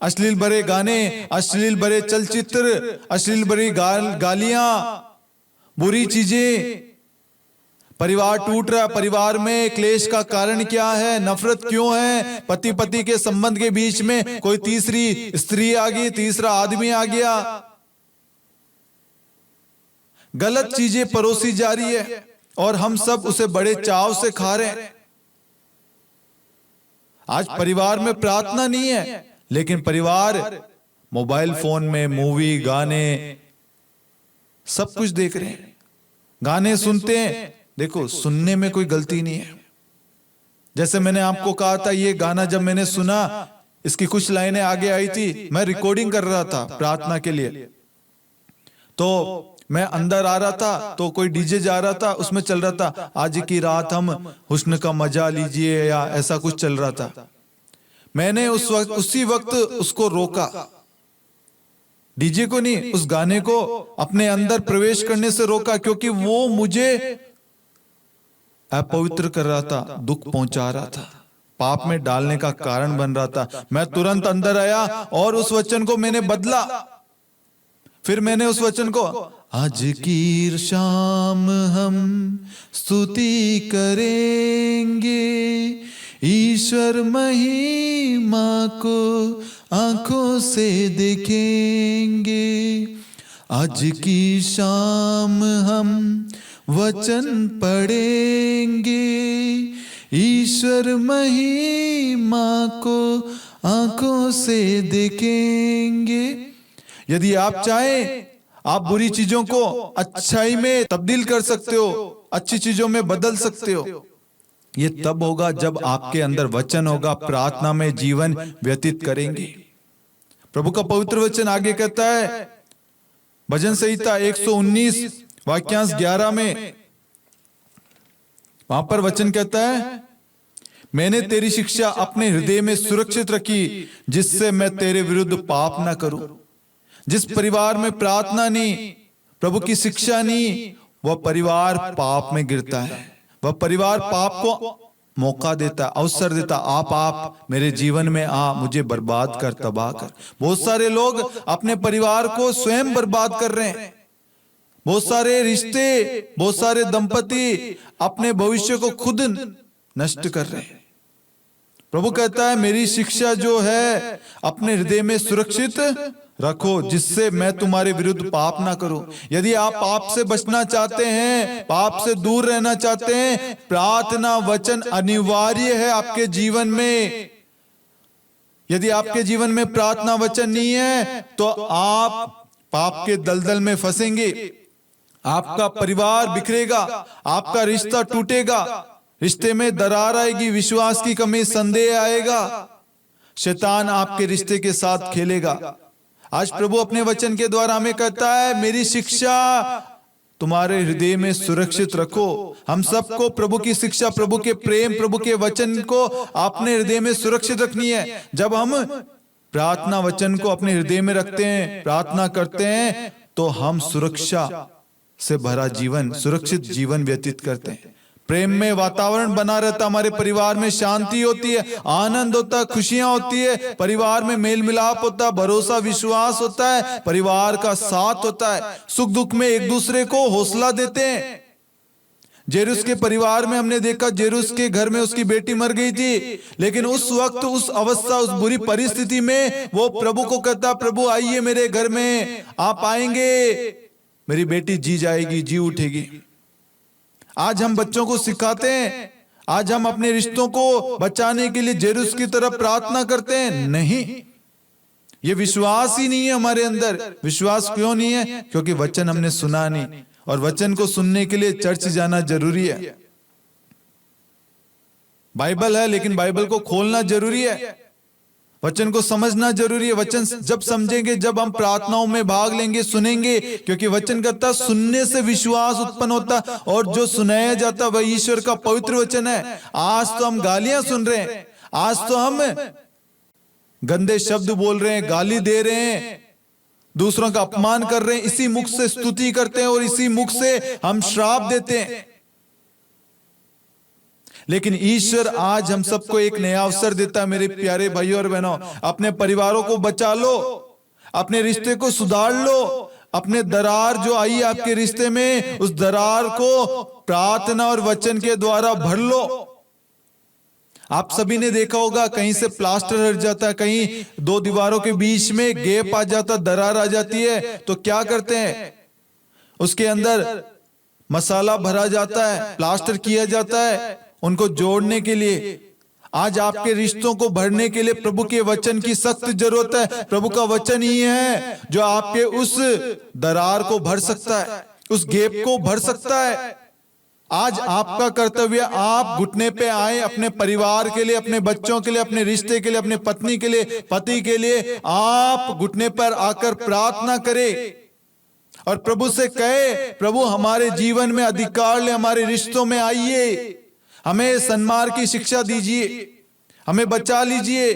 अश्लील भरे गाने, अश्लील भरे चलचित्र, अश्लील भरी गालियां, बुरी चीजें। परिवार टूट रहा है। परिवार में क्लेश का कारण क्या है? नफरत क्यों है? पति पति के संबंध के बीच में कोई तीसरी स्त्री आ गई, तीसरा आदमी आ गया। गलत चीजें परोसी जा रही है और हम सब उसे बड़े चाव से खा रहे हैं। आज परिवार में प्रार्थना नहीं है, लेकिन परिवार मोबाइल फोन में मूवी, गाने, सब कुछ देख रहे हैं। गाने सुनते हैं। देखो, सुनने में कोई गलती नहीं है। जैसे मैंने आपको कहा था, ये गाना जब मैंने सुना, इसकी कुछ लाइनें आगे आई थी, मैं रिकॉर्डिंग कर रहा था प्रार्थना के लिए, तो मैं अंदर आ रहा था तो कोई डीजे जा रहा था, उसमें चल रहा था आज की रात हम हुस्न का मजा लीजिए, या ऐसा कुछ चल रहा था। मैंने उसी वक्त उसको रोका, डीजे को नहीं, उस गाने को अपने अंदर प्रवेश करने से रोका, क्योंकि वो मुझे अपवित्र कर रहा था, दुख पहुंचा रहा था, पाप में डालने का कारण बन रहा था, मैं तुरंत अंदर आया और उस वचन को मैंने बदला। फिर मैंने उस वचन को, आज की शाम हम स्तुति करेंगे, ईश्वर महिमा को आंखों से देखेंगे। आज की शाम हम वचन पढ़ेंगे, ईश्वर महिमा को आंखों से देखेंगे। यदि आप चाहें, आप बुरी चीजों को अच्छाई में तब्दील कर सकते हो, अच्छी चीजों में बदल सकते हो। ये तब होगा जब आपके अंदर वचन होगा, प्रार्थना में जीवन व्यतीत करेंगे। प्रभु का पवित्र वचन आगे कहता है, भजन संहिता 119 वाक्यांश 11 में, वहां पर वचन कहता है, मैंने तेरी शिक्षा अपने हृदय में सुरक्षित रखी, जिससे मैं तेरे विरुद्ध पाप ना करूं। जिस परिवार में प्रार्थना नहीं, प्रभु की शिक्षा नहीं, वह परिवार पाप में गिरता है। वह परिवार पाप को मौका देता, अवसर देता, आप मेरे जीवन में आ, मुझे बर्बाद कर, तबाह कर। बहुत सारे लोग अपने परिवार को स्वयं बर्बाद कर रहे हैं। बहुत सारे रिश्ते, बहुत सारे दंपति अपने भविष्य को खुद नष्ट कर रहे हैं। प्रभु कहता है, मेरी शिक्षा जो है अपने हृदय में सुरक्षित रखो, जिससे मैं तुम्हारे विरुद्ध पाप ना करूं। यदि आप पाप से बचना चाहते हैं, पाप से दूर रहना चाहते हैं, प्रार्थना वचन अनिवार्य है आपके जीवन में। यदि आपके जीवन में प्रार्थना वचन नहीं है तो आप पाप के दलदल में फंसेंगे, आपका परिवार बिखरेगा, आपका रिश्ता टूटेगा, रिश्ते में दरार आएगी, विश्वास की कमी, संदेह आएगा, शैतान आपके रिश्ते के साथ खेलेगा। आज प्रभु अपने वचन के द्वारा हमें कहता है, मेरी शिक्षा तुम्हारे हृदय में सुरक्षित रखो। हम सबको प्रभु की शिक्षा, प्रभु के प्रेम, प्रभु के वचन को अपने हृदय में सुरक्षित रखनी है। जब हम प्रार्थना वचन को अपने हृदय में रखते हैं, प्रार्थना करते हैं, तो हम सुरक्षा से भरा जीवन, सुरक्षित जीवन व्यतीत करते हैं। प्रेम में वातावरण बना रहता, हमारे परिवार में शांति होती है, आनंद होता है, खुशियां होती है, परिवार में मेल मिलाप होता है, भरोसा विश्वास होता है, परिवार का साथ होता है, सुख दुख में एक दूसरे को हौसला देते हैं। जेरुस के परिवार में हमने देखा, जेरुस के घर में उसकी बेटी मर गई थी, लेकिन उस वक्त, उस अवस्था, उस बुरी परिस्थिति में वो प्रभु को कहता, प्रभु आइए मेरे घर में, आप आएंगे, मेरी बेटी जी जाएगी, जी उठेगी। आज हम बच्चों को सिखाते हैं, आज हम अपने रिश्तों को बचाने के लिए जेरुस की तरफ प्रार्थना करते हैं। नहीं, ये विश्वास ही नहीं है हमारे अंदर। विश्वास क्यों नहीं है? क्योंकि वचन हमने सुना नहीं, और वचन को सुनने के लिए चर्च जाना जरूरी है। बाइबल है, लेकिन बाइबल को खोलना जरूरी है, वचन को समझना जरूरी है। वचन जब समझेंगे, जब हम प्रार्थनाओं में भाग लेंगे, सुनेंगे, क्योंकि वचन कहता सुनने से विश्वास उत्पन्न होता, और जो सुनाया जाता वह ईश्वर का पवित्र वचन है। आज तो हम गालियां सुन रहे हैं, आज तो हम गंदे शब्द बोल रहे हैं, गाली दे रहे हैं, दूसरों का अपमान कर रहे हैं, इसी मुख से स्तुति करते हैं और इसी मुख से हम श्राप देते हैं। लेकिन ईश्वर आज हम सबको एक नया अवसर देता है। मेरे प्यारे भाइयों और बहनों, अपने परिवारों को बचा लो, अपने रिश्ते को सुधार लो, अपने दरार जो आई आपके रिश्ते में, उस दरार को प्रार्थना और वचन के द्वारा भर लो। आप सभी ने देखा होगा, कहीं से प्लास्टर हट जाता है, कहीं दो दीवारों के बीच में गैप आ जाता, दरार आ जाती है, तो क्या करते हैं, उसके अंदर मसाला भरा जाता है, प्लास्टर किया जाता है उनको जोड़ने के लिए। आज आपके रिश्तों को भरने के लिए प्रभु के वचन की सख्त जरूरत है। प्रभु का वचन ही है जो आपके उस दरार को भर सकता है, उस गैप को भर सकता है। आज आपका कर्तव्य, आप घुटने पे आए अपने परिवार के लिए, अपने बच्चों के लिए, अपने रिश्ते के लिए, अपने पत्नी के लिए, पति के लिए, आप घुटने पर आकर प्रार्थना करें और प्रभु से कहे, प्रभु हमारे जीवन में अधिकार ले, हमारे रिश्तों में आइए, हमें सन्मार्ग की शिक्षा दीजिए, हमें बचा लीजिए।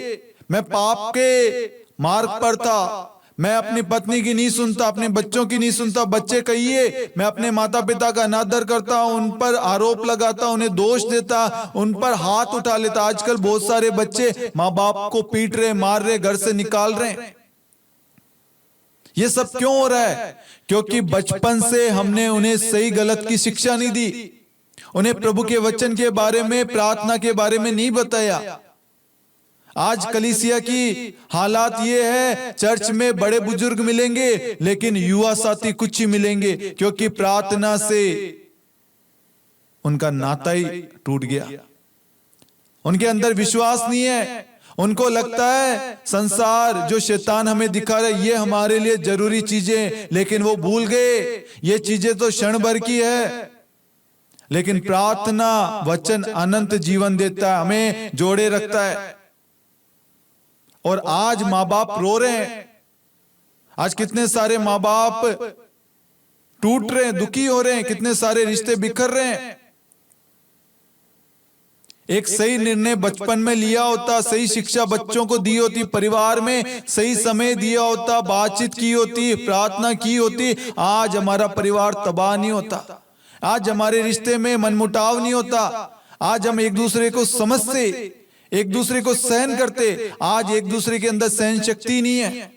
मैं पाप के मार्ग पर था, मैं अपनी पत्नी की नहीं सुनता, अपने बच्चों की नहीं सुनता। बच्चे कहिए, मैं अपने माता पिता का अनादर करता हूं, उन पर आरोप लगाता, उन्हें दोष देता, उन पर हाथ उठा लेता। आजकल बहुत सारे बच्चे माँ बाप को पीट रहे, मार रहे, घर से निकाल रहे। ये सब क्यों हो रहा है? क्योंकि बचपन से हमने उन्हें सही गलत की शिक्षा नहीं दी, उन्हें प्रभु के वचन के बारे में, प्रार्थना के बारे में नहीं बताया। आज कलीसिया की हालात ये है, चर्च में बड़े बुजुर्ग मिलेंगे लेकिन युवा साथी कुछ ही मिलेंगे, क्योंकि प्रार्थना से उनका नाता ही टूट गया। उनके अंदर विश्वास नहीं है। उनको लगता है संसार जो शैतान हमें दिखा रहा है ये हमारे लिए जरूरी चीजें, लेकिन वो भूल गए ये चीजें तो क्षण भर की है। लेकिन प्रार्थना वचन अनंत जीवन देता है, हमें जोड़े रखता है। और आज माँ बाप रो रहे हैं। आज कितने सारे माँ बाप टूट रहे हैं, दुखी हो रहे हैं, कितने सारे रिश्ते बिखर रहे हैं। एक सही निर्णय बचपन में लिया होता, सही शिक्षा बच्चों को दी होती, परिवार में सही समय दिया होता, बातचीत की होती, प्रार्थना की होती, आज हमारा परिवार तबाह नहीं होता। आज हमारे रिश्ते में मनमुटाव नहीं होता। आज हम एक दूसरे को समझते, एक दूसरे को सहन करते। आज एक दूसरे के अंदर सहन शक्ति नहीं है।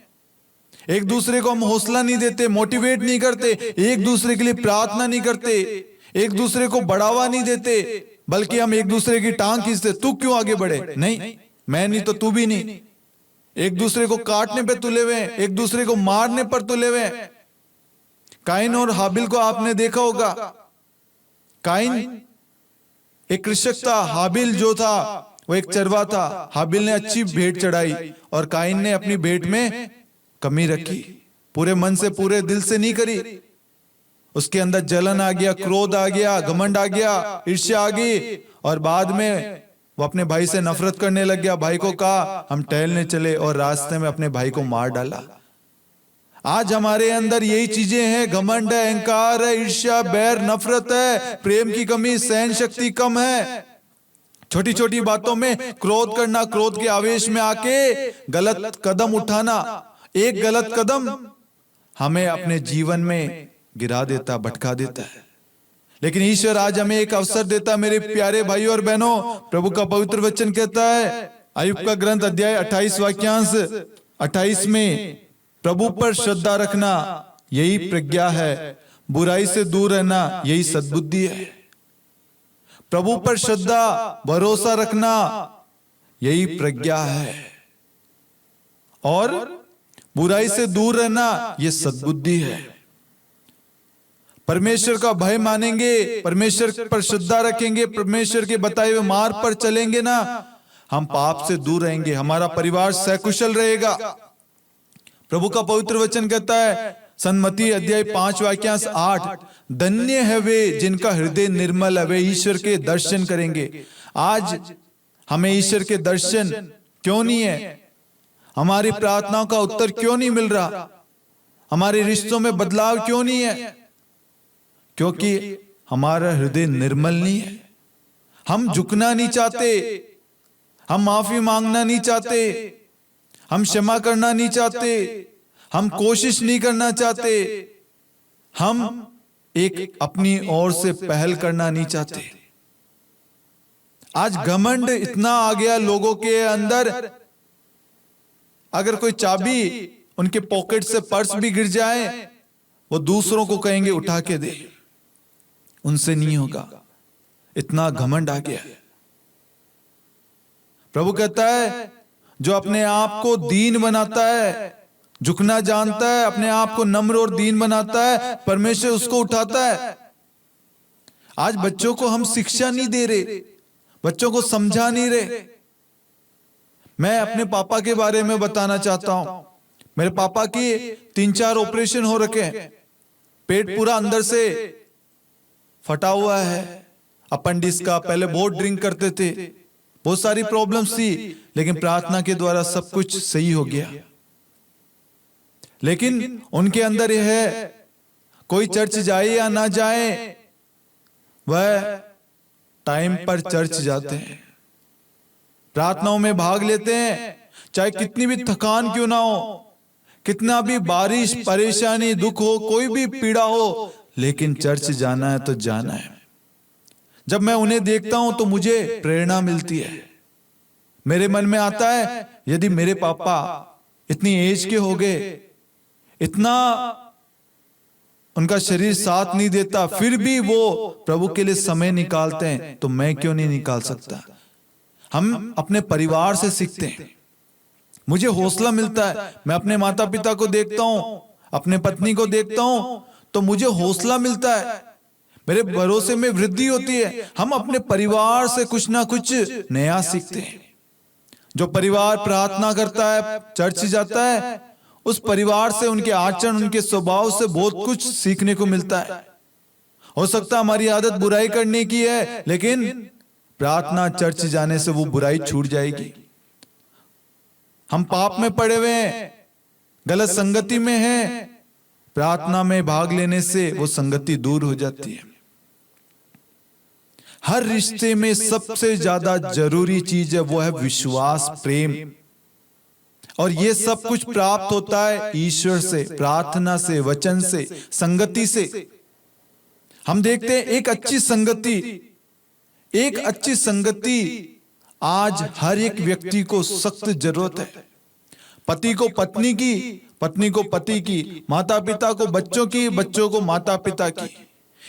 एक दूसरे को हम हौसला नहीं देते, मोटिवेट नहीं करते, एक दूसरे के लिए प्रार्थना नहीं करते, एक दूसरे को बढ़ावा नहीं देते, बल्कि हम एक दूसरे की टांग खींचते। तू क्यों आगे बढ़े? नहीं, मैं नहीं तो तू भी नहीं। एक दूसरे को काटने पे तुले हुए, एक दूसरे को मारने पर तुले हुए। काइन और हाबिल को आपने देखा होगा। काइन एक कृषक था, हाबिल जो था वो एक चरवा था। हाबिल ने अच्छी भेंट चढ़ाई और काइन ने अपनी भेंट में कमी रखी, पूरे मन से पूरे दिल से नहीं करी। उसके अंदर जलन आ गया, क्रोध आ गया, घमंड आ गया, ईर्ष्या आ गई, और बाद में वो अपने भाई से नफरत करने लग गया। भाई को कहा हम टहलने चले, और रास्ते में अपने भाई को मार डाला। आज हमारे अंदर यही चीजें हैं, घमंड है, अहंकार है, ईर्ष्या, बैर, नफरत है, प्रेम की कमी, सहन शक्ति कम है। छोटी छोटी बातों में क्रोध करना, क्रोध के आवेश में आके गलत कदम उठाना। एक गलत कदम हमें अपने जीवन में गिरा देता, भटका देता है। लेकिन ईश्वर आज हमें एक अवसर देता। मेरे प्यारे भाइयों और बहनों, प्रभु का पवित्र वचन कहता है, अय्यूब का ग्रंथ अध्याय 28 वाक्यांश 28 में, प्रभु पर श्रद्धा रखना यही प्रज्ञा है, बुराई से दूर रहना यही सद्बुद्धि है। प्रभु पर श्रद्धा, भरोसा रखना यही प्रज्ञा है, और बुराई से दूर रहना यह सद्बुद्धि है। परमेश्वर का भय मानेंगे, परमेश्वर पर श्रद्धा रखेंगे, परमेश्वर के बताए हुए मार्ग पर चलेंगे ना, हम पाप से दूर रहेंगे, हमारा परिवार सकुशल रहेगा। प्रभु का पवित्र वचन कहता है, सन्मति अध्याय 5 वाक्यांश 8, धन्य है वे जिनका हृदय निर्मल है, वे ईश्वर के दर्शन करेंगे। आज हमें ईश्वर के दर्शन क्यों नहीं है? हमारी प्रार्थनाओं का उत्तर क्यों नहीं मिल रहा? हमारे रिश्तों में बदलाव क्यों नहीं है? क्योंकि हमारा हृदय निर्मल नहीं है। हम झुकना नहीं चाहते, हम माफी मांगना नहीं चाहते, हम क्षमा करना नहीं चाहते, हम कोशिश नहीं करना चाहते, हम एक अपनी ओर से पहल करना नहीं चाहते। आज घमंड इतना आ गया लोगों के अंदर, अगर कोई चाबी उनके पॉकेट से, पर्स भी गिर जाए, वो दूसरों को कहेंगे उठा के दे, उनसे नहीं होगा। इतना घमंड आ गया। प्रभु कहता है, जो अपने आप को दीन बनाता है, झुकना जानता है, अपने आप को नम्र और दीन बनाता है, परमेश्वर उसको उठाता है। आज बच्चों को हम शिक्षा नहीं दे रहे, बच्चों को समझा नहीं रहे। मैं अपने पापा के बारे में बताना चाहता हूं। मेरे पापा की 3-4 ऑपरेशन हो रखे हैं। पेट पूरा अंदर से फटा हुआ है, अपेंडिक्स का। पहले बहुत ड्रिंक करते थे, बहुत सारी प्रॉब्लम्स थी, लेकिन प्रार्थना के द्वारा सब कुछ सही हो गया। लेकिन उनके अंदर यह है, कोई चर्च जाए या ना जाए, वह टाइम पर चर्च जाते हैं, प्रार्थनाओं में भाग लेते हैं, चाहे कितनी भी थकान क्यों ना हो, कितना भी बारिश, परेशानी, दुख हो, कोई भी पीड़ा हो, लेकिन चर्च जाना है तो जाना है। जब मैं उन्हें देखता हूं तो मुझे प्रेरणा मिलती है। मेरे मन में आता है, यदि मेरे पापा इतनी एज के हो गए, इतना उनका शरीर साथ नहीं देता, फिर भी वो प्रभु के लिए समय निकालते हैं, तो मैं क्यों नहीं निकाल सकता। हम अपने परिवार से सीखते हैं, मुझे हौसला मिलता है। मैं अपने माता पिता को देखता हूं, अपने पत्नी को देखता हूं, तो मुझे हौसला मिलता है, मेरे भरोसे में वृद्धि होती है। हम अपने परिवार से कुछ ना कुछ नया सीखते हैं। जो परिवार प्रार्थना करता है, चर्च जाता है, उस परिवार से, उनके आचरण, उनके स्वभाव से बहुत कुछ सीखने को मिलता है। हो सकता है हमारी आदत बुराई करने की है, लेकिन प्रार्थना, चर्च जाने से वो बुराई छूट जाएगी। हम पाप में पड़े हुए हैं, गलत संगति में हैं, प्रार्थना में भाग लेने से वो संगति दूर हो जाती है। हर रिश्ते में सबसे ज्यादा जरूरी चीज है, वो है विश्वास, प्रेम। और ये सब कुछ प्राप्त होता है ईश्वर से, प्रार्थना से, वचन से, संगति से। हम देखते हैं एक अच्छी संगति आज हर एक व्यक्ति को सख्त जरूरत है। पति को पत्नी की, पत्नी को पति की, माता पिता को बच्चों की, बच्चों को माता पिता की।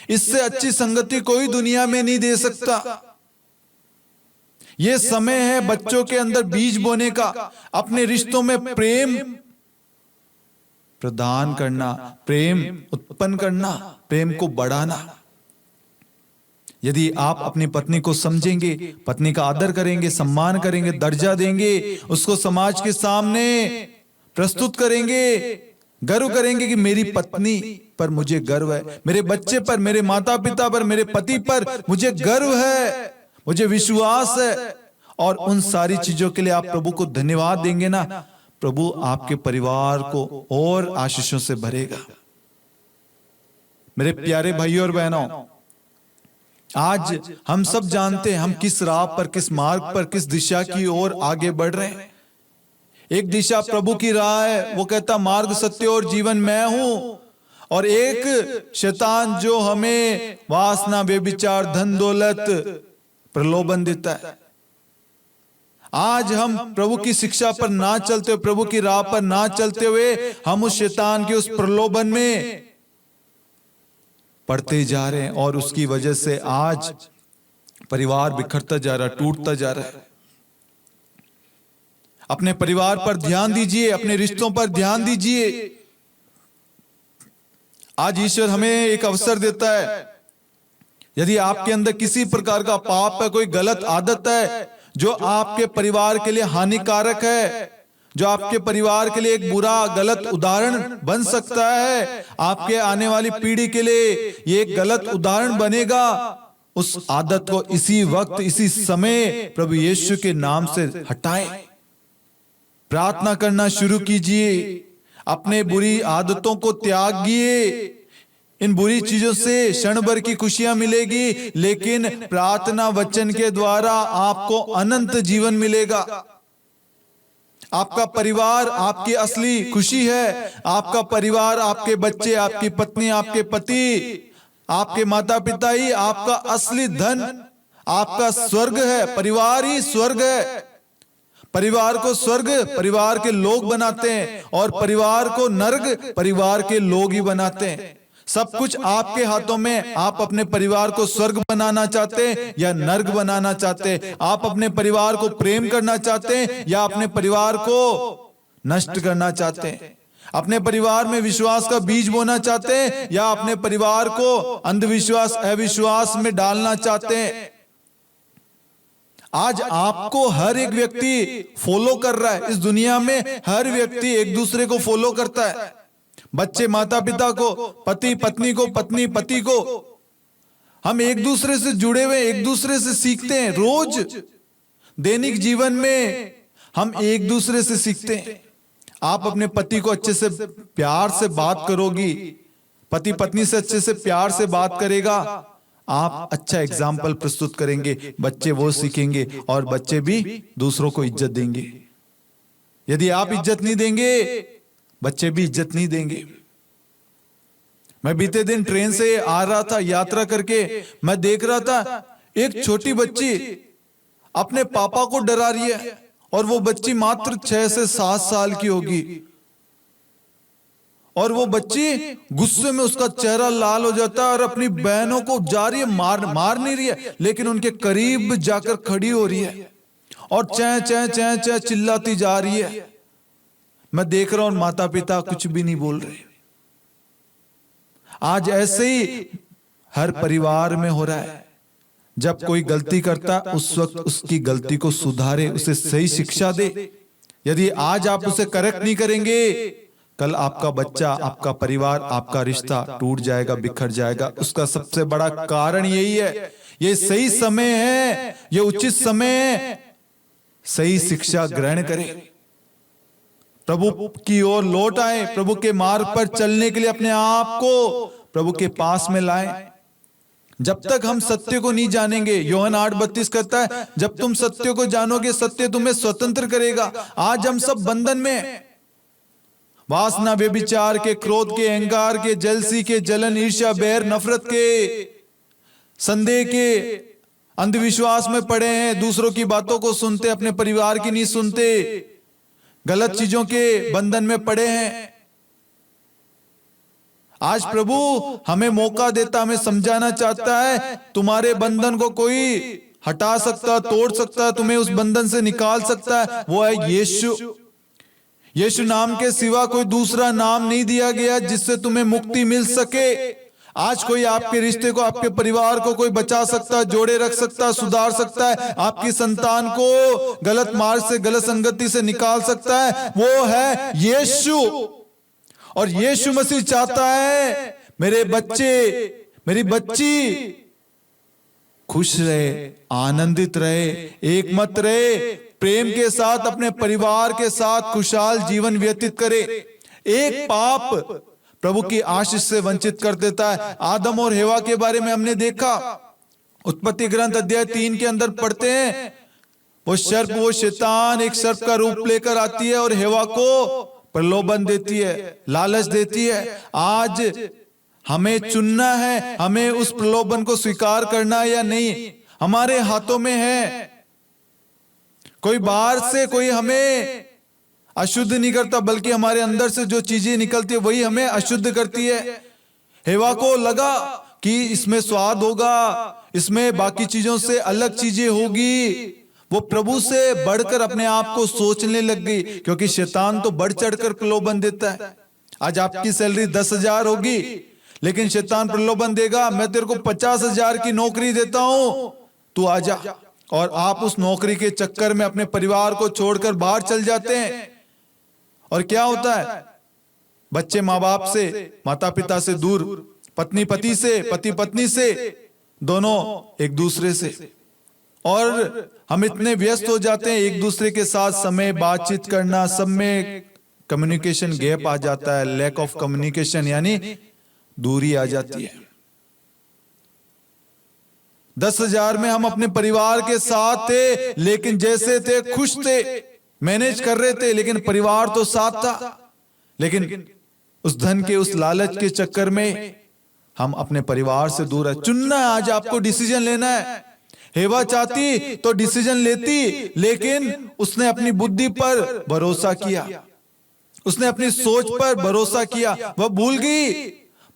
इससे अच्छी संगति कोई दुनिया में नहीं दे सकता। यह समय है बच्चों के अंदर बीज बोने का, अपने रिश्तों में प्रेम प्रदान करना, प्रेम उत्पन्न करना, प्रेम को बढ़ाना। यदि आप अपनी पत्नी को समझेंगे, पत्नी का आदर करेंगे, सम्मान करेंगे, दर्जा देंगे, उसको समाज के सामने प्रस्तुत करेंगे, गर्व करेंगे कि मेरी पत्नी पर मुझे गर्व है, मेरे बच्चे पर, मेरे माता पिता पर, मेरे पति पर मुझे गर्व है, मुझे विश्वास है, और उन सारी चीजों के लिए आप प्रभु को धन्यवाद देंगे ना, प्रभु आपके परिवार को और आशीषों से भरेगा। मेरे प्यारे भाइयों और बहनों, आज हम सब जानते हैं हम किस राह पर, किस मार्ग पर, किस दिशा की ओर आगे बढ़ रहे हैं। एक दिशा प्रभु की राह है, वो कहता मार्ग, सत्य और जीवन मैं हूं। और एक शैतान जो हमें वासना, व्यभिचार, धन दौलत, प्रलोभन देता है। आज हम प्रभु की शिक्षा पर ना चलते हुए, प्रभु की राह पर ना चलते हुए, हम उस शैतान के उस प्रलोभन में पढ़ते जा रहे हैं, और उसकी वजह से आज परिवार बिखरता जा रहा है, टूटता जा रहा है। अपने परिवार पर ध्यान दीजिए, अपने रिश्तों पर ध्यान दीजिए। आज ईश्वर हमें एक अवसर देता है, यदि आपके अंदर किसी प्रकार का पाप है, कोई गलत आदत है जो आपके परिवार के लिए हानिकारक है, जो आपके परिवार के लिए एक बुरा, गलत उदाहरण बन सकता है, आपके आने वाली पीढ़ी के लिए ये एक गलत उदाहरण बनेगा, उस आदत को इसी वक्त, इसी समय प्रभु यीशु के नाम से हटाएं। प्रार्थना करना शुरू कीजिए, अपने बुरी आदतों को त्यागिए। इन बुरी चीजों से क्षण भर की खुशियां मिलेगी, लेकिन प्रार्थना वचन के द्वारा आपको अनंत जीवन मिलेगा। आपका परिवार आपकी असली खुशी है। आपका परिवार, आपके बच्चे, आपकी पत्नी, आपके पति, आपके माता पिता ही आपका असली धन, आपका स्वर्ग है। परिवार ही स्वर्ग है। परिवार को स्वर्ग परिवार के लोग बनाते हैं, और परिवार को नर्क परिवार के लोग ही बनाते हैं। सब कुछ आपके हाथों में। आप अपने परिवार को स्वर्ग बनाना चाहते हैं या नर्क बनाना चाहते हैं? आप अपने परिवार को प्रेम करना चाहते हैं या अपने परिवार को नष्ट करना चाहते हैं? अपने परिवार में विश्वास का बीज बोना चाहते हैं या अपने परिवार को अंधविश्वास, अविश्वास में डालना चाहते हैं? आज आपको हर एक व्यक्ति फॉलो कर रहा है। इस दुनिया में हर व्यक्ति एक दूसरे को फॉलो करता है। बच्चे माता पिता को, पति पत्नी को, पत्नी पति को। हम एक दूसरे से जुड़े हुए, एक दूसरे से सीखते हैं। रोज दैनिक जीवन में हम एक दूसरे से सीखते हैं। आप अपने पति को अच्छे से प्यार से बात करोगी, पति पत्नी से अच्छे से प्यार से बात करेगा, आप अच्छा एग्जाम्पल प्रस्तुत करेंगे, बच्चे वो सीखेंगे और बच्चे भी दूसरों को इज्जत देंगे। यदि आप इज्जत नहीं देंगे, बच्चे भी इज्जत नहीं देंगे। मैं बीते दिन ट्रेन से आ रहा था, यात्रा करके मैं देख रहा था एक छोटी बच्ची अपने पापा को डरा रही है, और वो बच्ची मात्र 6 से 7 साल की होगी, और वो बच्ची गुस्से में उसका चेहरा लाल हो जाता है और अपनी बहनों को जा रही है, मार नहीं रही है, लेकिन उनके करीब जाकर खड़ी हो रही है और चैं चैं चैं चैं चिल्लाती जा रही है। मैं देख रहा हूं माता पिता कुछ भी नहीं बोल रहे। आज ऐसे ही हर परिवार में हो रहा है। जब कोई गलती करता उस वक्त उसकी गलती को सुधारे, उसे सही शिक्षा दे। यदि आज आप उसे करेक्ट नहीं करेंगे, कल आपका बच्चा, आपका परिवार, आपका रिश्ता टूट जाएगा, बिखर जाएगा। उसका सबसे बड़ा कारण यही है। ये सही समय है, ये उचित समय है, सही शिक्षा ग्रहण करें, प्रभु की ओर लौट आए, प्रभु के मार्ग पर चलने के लिए अपने आप को प्रभु के पास में लाएं। जब तक हम सत्य को नहीं जानेंगे, यूहन्ना 8:32 कहता है, जब तुम सत्य को जानोगे सत्य तुम्हें स्वतंत्र करेगा। आज हम सब बंधन में, वासना, व्यभिचार के, क्रोध के, अहंकार के, जलसी के, जलन, ईर्ष्या, बैर, नफरत के, संदेह के, अंधविश्वास में पड़े हैं। दूसरों की बातों को सुनते, अपने परिवार की नहीं सुनते, गलत चीजों के बंधन में पड़े हैं। आज प्रभु हमें मौका देता, हमें समझाना चाहता है, तुम्हारे बंधन को कोई हटा सकता, तोड़ सकता, तुम्हें उस बंधन से निकाल सकता है, वो है यीशु। यीशु नाम के सिवा कोई दूसरा नाम नहीं दिया गया जिससे तुम्हें मुक्ति मिल सके। आज कोई आपके रिश्ते को, आपके परिवार को कोई बचा सकता है, जोड़े रख सकता है, सुधार सकता है, आपकी संतान को गलत मार्ग से, गलत संगति से निकाल सकता है, वो है यीशु। और यीशु मसीह चाहता है मेरे बच्चे, मेरी बच्ची खुश रहे, आनंदित रहे, एकमत रहे, प्रेम के साथ अपने परिवार के साथ खुशहाल जीवन व्यतीत करे। एक पाप प्रभु की आशीष से वंचित कर देता है। आदम और हेवा के बारे में हमने देखा, उत्पत्ति ग्रंथ अध्याय 3 के अंदर पढ़ते हैं, वो सर्प, वो शैतान एक सर्प का रूप लेकर आती है और हेवा को प्रलोभन देती है, लालच देती है। आज हमें चुनना है, हमें उस प्रलोभन को स्वीकार करना है या नहीं, हमारे हाथों में है। कोई बाहर से कोई हमें अशुद्ध नहीं करता, बल्कि हमारे अंदर से जो चीजें निकलती है वही हमें अशुद्ध करती है। हेवा को लगा कि इसमें स्वाद होगा, इसमें बाकी चीजों से अलग चीजें होगी, वो प्रभु से बढ़कर अपने आप को सोचने लग गई, क्योंकि शैतान तो बढ़ चढ़कर प्रलोभन देता है। आज आपकी सैलरी 10,000 होगी, लेकिन शैतान प्रलोभन देगा, मैं तेरे को 50,000 की नौकरी देता हूं, तू आजा। और आप उस नौकरी के चक्कर में अपने परिवार को छोड़कर बाहर चल जाते हैं। और क्या होता है, बच्चे माँ बाप से, माता पिता से दूर, पत्नी पति से, पति पत्नी से, दोनों एक दूसरे से। और हम इतने व्यस्त हो जाते हैं एक दूसरे के साथ समय बातचीत करना, सब में कम्युनिकेशन गैप आ जाता है, लैक ऑफ कम्युनिकेशन यानी दूरी आ जाती है। 10,000 में हम अपने परिवार के साथ थे, लेकिन जैसे थे खुश थे, मैनेज कर रहे थे, लेकिन परिवार तो साथ था। लेकिन उस धन के, उस लालच के चक्कर में हम अपने परिवार से दूर है। चुनना है, आज आपको डिसीजन लेना है। हेवा चाहती तो डिसीजन लेती, लेकिन उसने अपनी बुद्धि पर भरोसा किया, उसने अपनी सोच पर भरोसा किया। वह भूल गई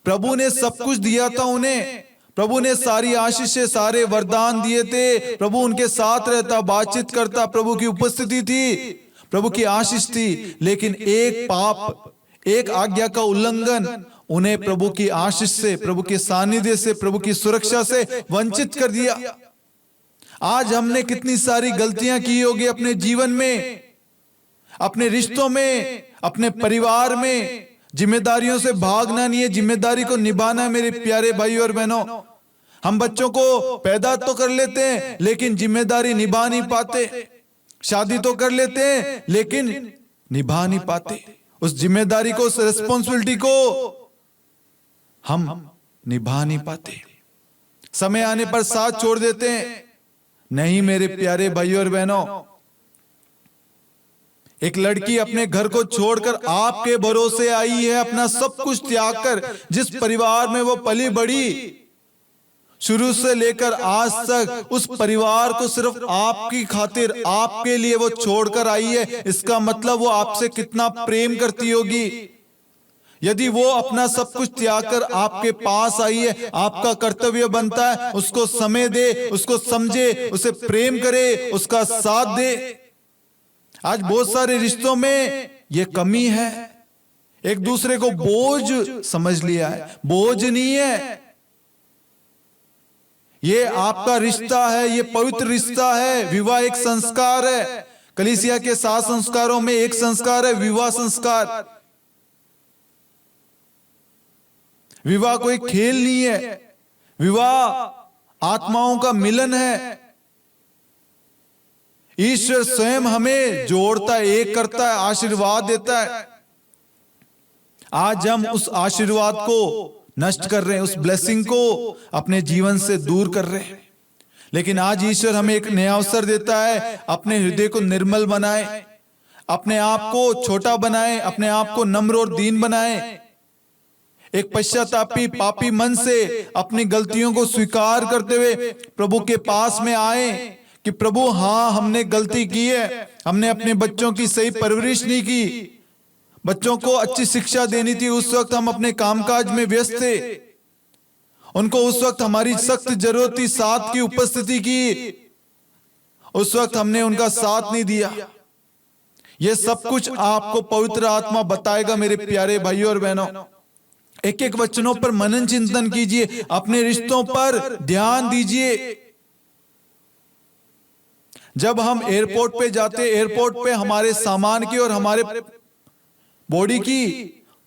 प्रभु ने सब कुछ दिया था उन्हें, प्रभु ने सारी आशीषें, सारे वरदान दिए थे, प्रभु उनके साथ रहता, बातचीत करता, प्रभु की उपस्थिति थी, प्रभु की आशीष थी। लेकिन एक पाप, एक आज्ञा का उल्लंघन उन्हें प्रभु की आशीष से, प्रभु के सानिध्य से, प्रभु की सुरक्षा से वंचित कर दिया। आज हमने कितनी सारी गलतियां की होगी अपने जीवन में, अपने रिश्तों में, अपने परिवार में। जिम्मेदारियों से भागना नहीं है, जिम्मेदारी को निभाना है। मेरे प्यारे भाई और बहनों, हम बच्चों को पैदा तो कर लेते हैं, लेकिन जिम्मेदारी निभा नहीं पाते। शादी तो कर लेते हैं, लेकिन निभा नहीं पाते। उस जिम्मेदारी को, उस रिस्पॉन्सिबिलिटी को हम निभा नहीं पाते। समय आने पर साथ छोड़ देते हैं। नहीं मेरे प्यारे भाइयों और बहनों, एक लड़की अपने घर को छोड़कर आपके भरोसे आई है, अपना सब कुछ त्याग कर। जिस परिवार में वो पली बड़ी, शुरू से लेकर आज तक उस परिवार को सिर्फ आपकी खातिर, आपके लिए वो छोड़कर आई है। इसका मतलब वो आपसे कितना प्रेम करती होगी। यदि वो अपना सब कुछ त्याग कर आपके पास आई है, आपका कर्तव्य बनता है उसको समय दे, उसको समझे, उसे प्रेम करे, उसका साथ दे। आज बहुत सारे रिश्तों में ये कमी है, एक दूसरे को बोझ समझ लिया है। बोझ नहीं है, ये आपका रिश्ता है, ये पवित्र रिश्ता है। विवाह एक संस्कार है। कलीसिया के 7 संस्कारों में एक संस्कार है विवाह संस्कार। विवाह कोई खेल नहीं है, विवाह आत्माओं का मिलन है। ईश्वर स्वयं हमें जोड़ता है, एक करता है, आशीर्वाद देता है। आज हम उस आशीर्वाद को नष्ट कर रहे हैं, उस ब्लेसिंग को अपने जीवन से दूर कर रहे हैं। लेकिन आज ईश्वर हमें एक नया अवसर देता है, अपने हृदय को निर्मल बनाए, अपने आप को छोटा बनाए, अपने आप को नम्र और दीन बनाए। एक पश्चातापी पापी मन से अपनी गलतियों को स्वीकार करते हुए प्रभु के पास में आए कि प्रभु हाँ, हमने गलती की है, हमने अपने बच्चों की सही परवरिश नहीं की, बच्चों को अच्छी शिक्षा देनी थी। उस वक्त हम अपने कामकाज में व्यस्त थे, उनको उस वक्त हमारी सख्त जरूरत थी, साथ की उपस्थिति की, उस वक्त हमने उनका साथ नहीं दिया। यह सब कुछ आपको पवित्र आत्मा बताएगा मेरे प्यारे भाइयों और बहनों। एक एक वचनों पर मनन चिंतन कीजिए, अपने रिश्तों पर ध्यान दीजिए। जब हम एयरपोर्ट पे जाते, एयरपोर्ट पे हमारे सामान की और हमारे बॉडी की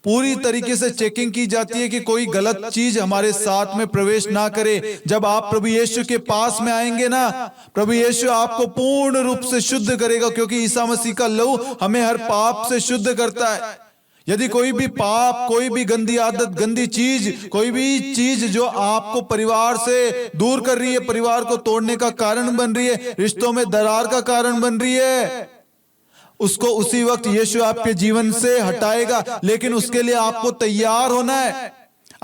पूरी तरीके से चेकिंग की जाती है कि कोई गलत चीज हमारे साथ में प्रवेश ना करे। जब आप प्रभु यीशु के पास में आएंगे ना, प्रभु यीशु आपको पूर्ण रूप से शुद्ध करेगा, क्योंकि ईसा मसीह का लहू हमें हर पाप से शुद्ध करता है। यदि कोई भी पाप, कोई भी गंदी आदत, गंदी चीज, कोई भी चीज जो आपको परिवार से दूर कर रही है, परिवार को तोड़ने का कारण बन रही है, रिश्तों में दरार का कारण बन रही है, उसको उसी वक्त यीशु आपके जीवन से हटाएगा। लेकिन उसके लिए आपको तैयार होना है,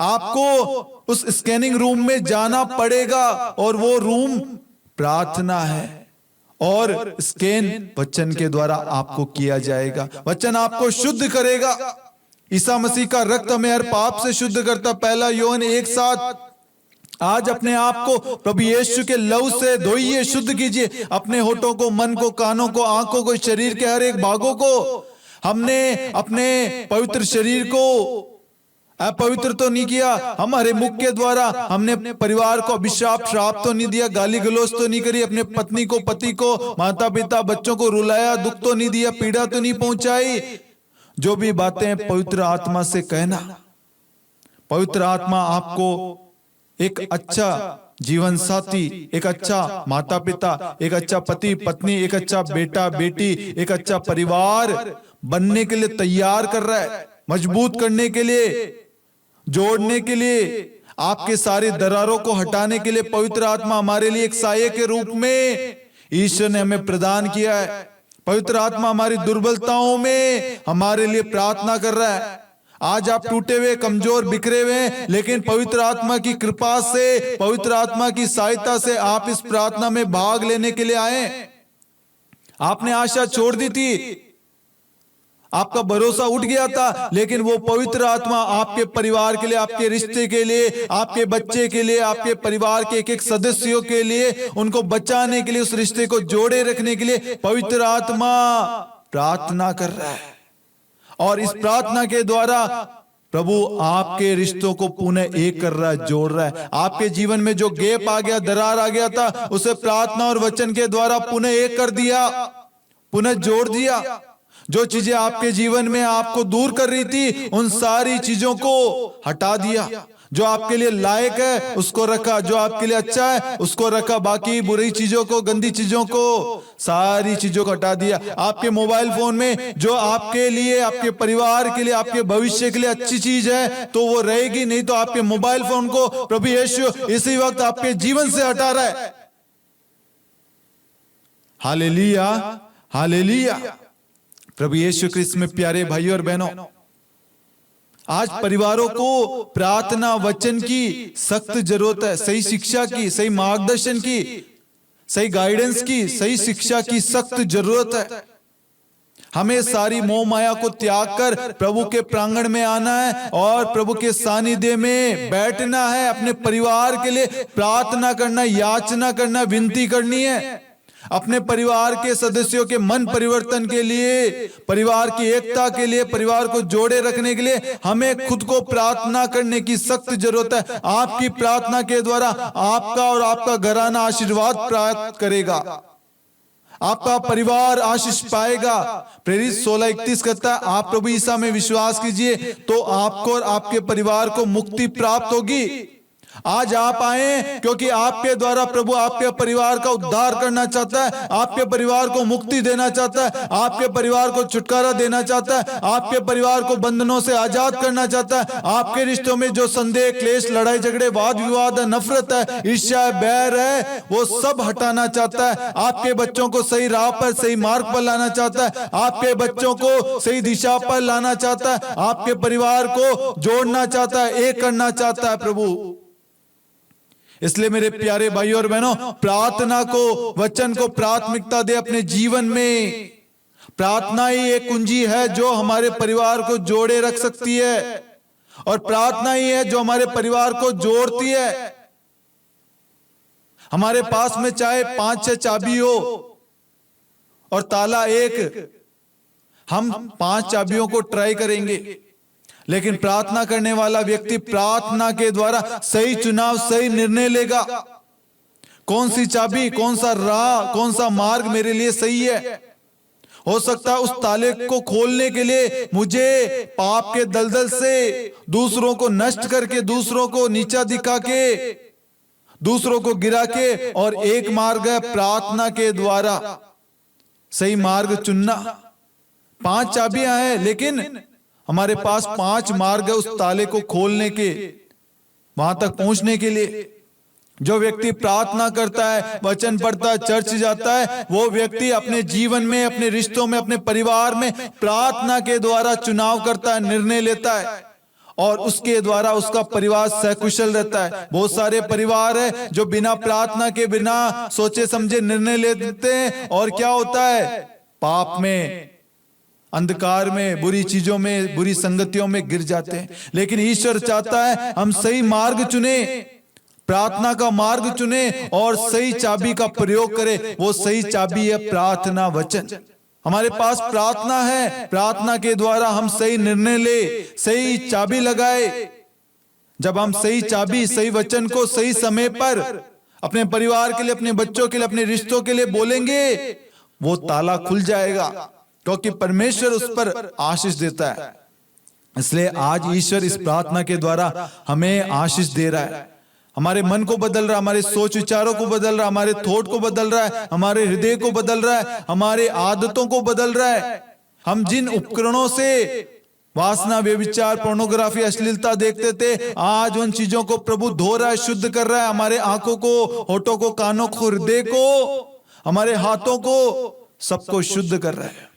आपको उस स्कैनिंग रूम में जाना पड़ेगा, और वो रूम प्रार्थना है। और स्कैन वचन के द्वारा आपको किया जाएगा, वचन आपको शुद्ध करेगा। ईसा मसीह का रक्त हमें हर पाप से शुद्ध करता। 1 यूहन्ना 1:7। आज अपने आप को प्रभु यीशु के लहू से धोइए, शुद्ध कीजिए अपने होठों को, मन को, कानों को, आंखों को, शरीर के हर एक भागों को। हमने अपने पवित्र शरीर को अपवित्र तो नहीं किया, हमारे मुख के द्वारा हमने अपने परिवार को अभिशाप, श्राप तो नहीं दिया, गाली गलौज तो नहीं करी, अपने पत्नी को, पति को, माता पिता, बच्चों को रुलाया, दुख तो नहीं दिया, पीड़ा तो नहीं पहुंचाई। जो भी बातें पवित्र आत्मा से कहना। पवित्र आत्मा आपको एक अच्छा जीवन साथी, एक अच्छा माता पिता, एक अच्छा पति पत्नी, एक अच्छा बेटा बेटी, एक अच्छा परिवार बनने के लिए तैयार कर रहा है, मजबूत करने के लिए, जोड़ने के लिए, आपके सारे दरारों को हटाने के लिए पवित्र आत्मा हमारे लिए एक साये के रूप में ईश्वर ने हमें प्रदान किया है। पवित्र आत्मा हमारी दुर्बलताओं में हमारे लिए प्रार्थना कर रहा है। आज आप टूटे हुए, कमजोर, बिखरे हुए हैं, लेकिन पवित्र आत्मा की कृपा से, पवित्र आत्मा की सहायता से आप इस प्रार्थना में भाग लेने के लिए आए। आपने आशा छोड़ दी थी, आपका भरोसा उठ गया था, लेकिन वो पवित्र आत्मा आपके परिवार के लिए, आपके रिश्ते के लिए, आपके बच्चे के लिए, आपके परिवार के एक एक सदस्यों के लिए, उनको बचाने के लिए, उस रिश्ते को जोड़े रखने के लिए पवित्र आत्मा प्रार्थना कर रहा है। और इस प्रार्थना के द्वारा प्रभु आपके रिश्तों को पुनः एक कर रहा है, जोड़ रहा है। आपके जीवन में जो गैप आ गया, दरार आ गया था, उसे प्रार्थना और वचन के द्वारा पुनः एक कर दिया, पुनः जोड़ दिया। जो चीजें आपके जीवन में आपको दूर कर रही थी, उन सारी चीजों को हटा दिया। जो आपके लिए लायक है उसको रखा, जो आपके लिए अच्छा है उसको रखा, बाकी बुरी चीजों को, गंदी चीजों को, सारी चीजों को हटा दिया। आपके मोबाइल फोन में जो आपके लिए, आपके परिवार के लिए, आपके भविष्य के लिए अच्छी चीज है तो वो रहेगी, नहीं तो आपके मोबाइल फोन को प्रभु यीशु इसी वक्त आपके जीवन से हटा रहा है। Hallelujah, hallelujah. प्रभु यीशु क्रिस्त में प्यारे भाइयों और बहनों, आज परिवारों को प्रार्थना वचन की सख्त जरूरत है। सही शिक्षा की, सही मार्गदर्शन की, सही गाइडेंस की, सही शिक्षा की सख्त जरूरत है। हमें सारी मोह माया को त्याग कर प्रभु के प्रांगण में आना है और प्रभु के सानिध्य में बैठना है। अपने परिवार के लिए प्रार्थना करना, याचना करना, विनती करनी है। अपने परिवार के सदस्यों के मन परिवर्तन के लिए, परिवार की एकता के लिए, परिवार को जोड़े रखने के लिए हमें खुद को प्रार्थना करने की सख्त जरूरत है। आपकी प्रार्थना के द्वारा आपका और आपका घराना आशीर्वाद प्राप्त करेगा, आपका परिवार आशीष पाएगा। प्रेरित 16:31 कहता है, आप प्रभु ईसा में विश्वास कीजिए तो आपको और आपके परिवार को मुक्ति प्राप्त होगी। आज आप आए क्योंकि आपके द्वारा प्रभु आपके परिवार का उद्धार करना चाहता है, आपके परिवार को मुक्ति देना चाहता है, आपके परिवार को छुटकारा देना चाहता है, आपके परिवार को बंधनों से आजाद करना चाहता है। आपके रिश्तों में जो संदेह, क्लेश, लड़ाई झगड़े, वाद विवाद है, नफरत है, ईर्ष्या है, बैर है, वो सब हटाना चाहता है। आपके बच्चों को सही राह पर, सही मार्ग पर लाना चाहता है। आपके बच्चों को सही दिशा पर लाना चाहता है। आपके परिवार को जोड़ना चाहता है, एक करना चाहता है प्रभु। इसलिए मेरे प्यारे भाइयों और बहनों, प्रार्थना को, वचन को प्राथमिकता दे अपने जीवन में। प्रार्थना ही एक कुंजी है जो हमारे परिवार को जोड़े रख सकती है, और प्रार्थना ही है जो हमारे परिवार को जोड़ती है। हमारे पास में चाहे 5-6 चाबी हो और ताला एक, हम 5 चाबियों को ट्राई करेंगे, लेकिन प्रार्थना करने वाला व्यक्ति प्रार्थना के द्वारा सही चुनाव, सही निर्णय लेगा। कौन सी चाबी, कौन सा राह, कौन सा मार्ग मेरे लिए सही है। हो सकता है उस ताले को खोलने के लिए मुझे पाप के दलदल से, दूसरों को नष्ट करके, दूसरों को नीचा दिखा के, दूसरों को गिरा के, और एक मार्ग है प्रार्थना के द्वारा सही मार्ग चुनना। 5 चाबियां हैं, लेकिन हमारे पास 5 मार्ग है उस ताले को खोलने के, वहां तक पहुंचने के लिए। जो व्यक्ति प्रार्थना करता है, वचन पढ़ता है, चर्च जाता है, वो व्यक्ति अपने जीवन में, अपने रिश्तों में, अपने परिवार में प्रार्थना के द्वारा चुनाव करता है, निर्णय लेता है, और उसके द्वारा उसका परिवार सकुशल रहता है। बहुत सारे परिवार है जो बिना प्रार्थना के, बिना सोचे समझे निर्णय लेते हैं, और क्या होता है, पाप में, अंधकार में, बुरी चीजों में, बुरी संगतियों में गिर जाते हैं। लेकिन ईश्वर चाहता है हम सही मार्ग चुने, प्रार्थना का मार्ग चुने और सही चाबी का प्रयोग करें। वो सही चाबी है प्रार्थना वचन। हमारे पास प्रार्थना है, प्रार्थना के द्वारा हम सही निर्णय ले, सही चाबी लगाए। जब हम सही चाबी, सही वचन को सही समय पर अपने परिवार के लिए, अपने बच्चों के लिए, अपने रिश्तों के लिए बोलेंगे, वो ताला खुल जाएगा, क्योंकि परमेश्वर उस पर आशीष देता है। इसलिए आज ईश्वर इस प्रार्थना के द्वारा हमें आशीष दे रहा है। हमारे मन को बदल रहा है, हमारे सोच विचारों को बदल रहा है, हमारे थॉट को बदल रहा है, हमारे हृदय को बदल रहा है, हमारे आदतों को बदल रहा है। हम जिन उपकरणों से वासना, व्यभिचार, पोर्नोग्राफी, अश्लीलता देखते थे, आज उन चीजों को प्रभु धो रहा है, शुद्ध कर रहा है। हमारे आंखों को, होठों को, कानों को, हृदय को, हमारे हाथों को, सबको शुद्ध कर रहा है।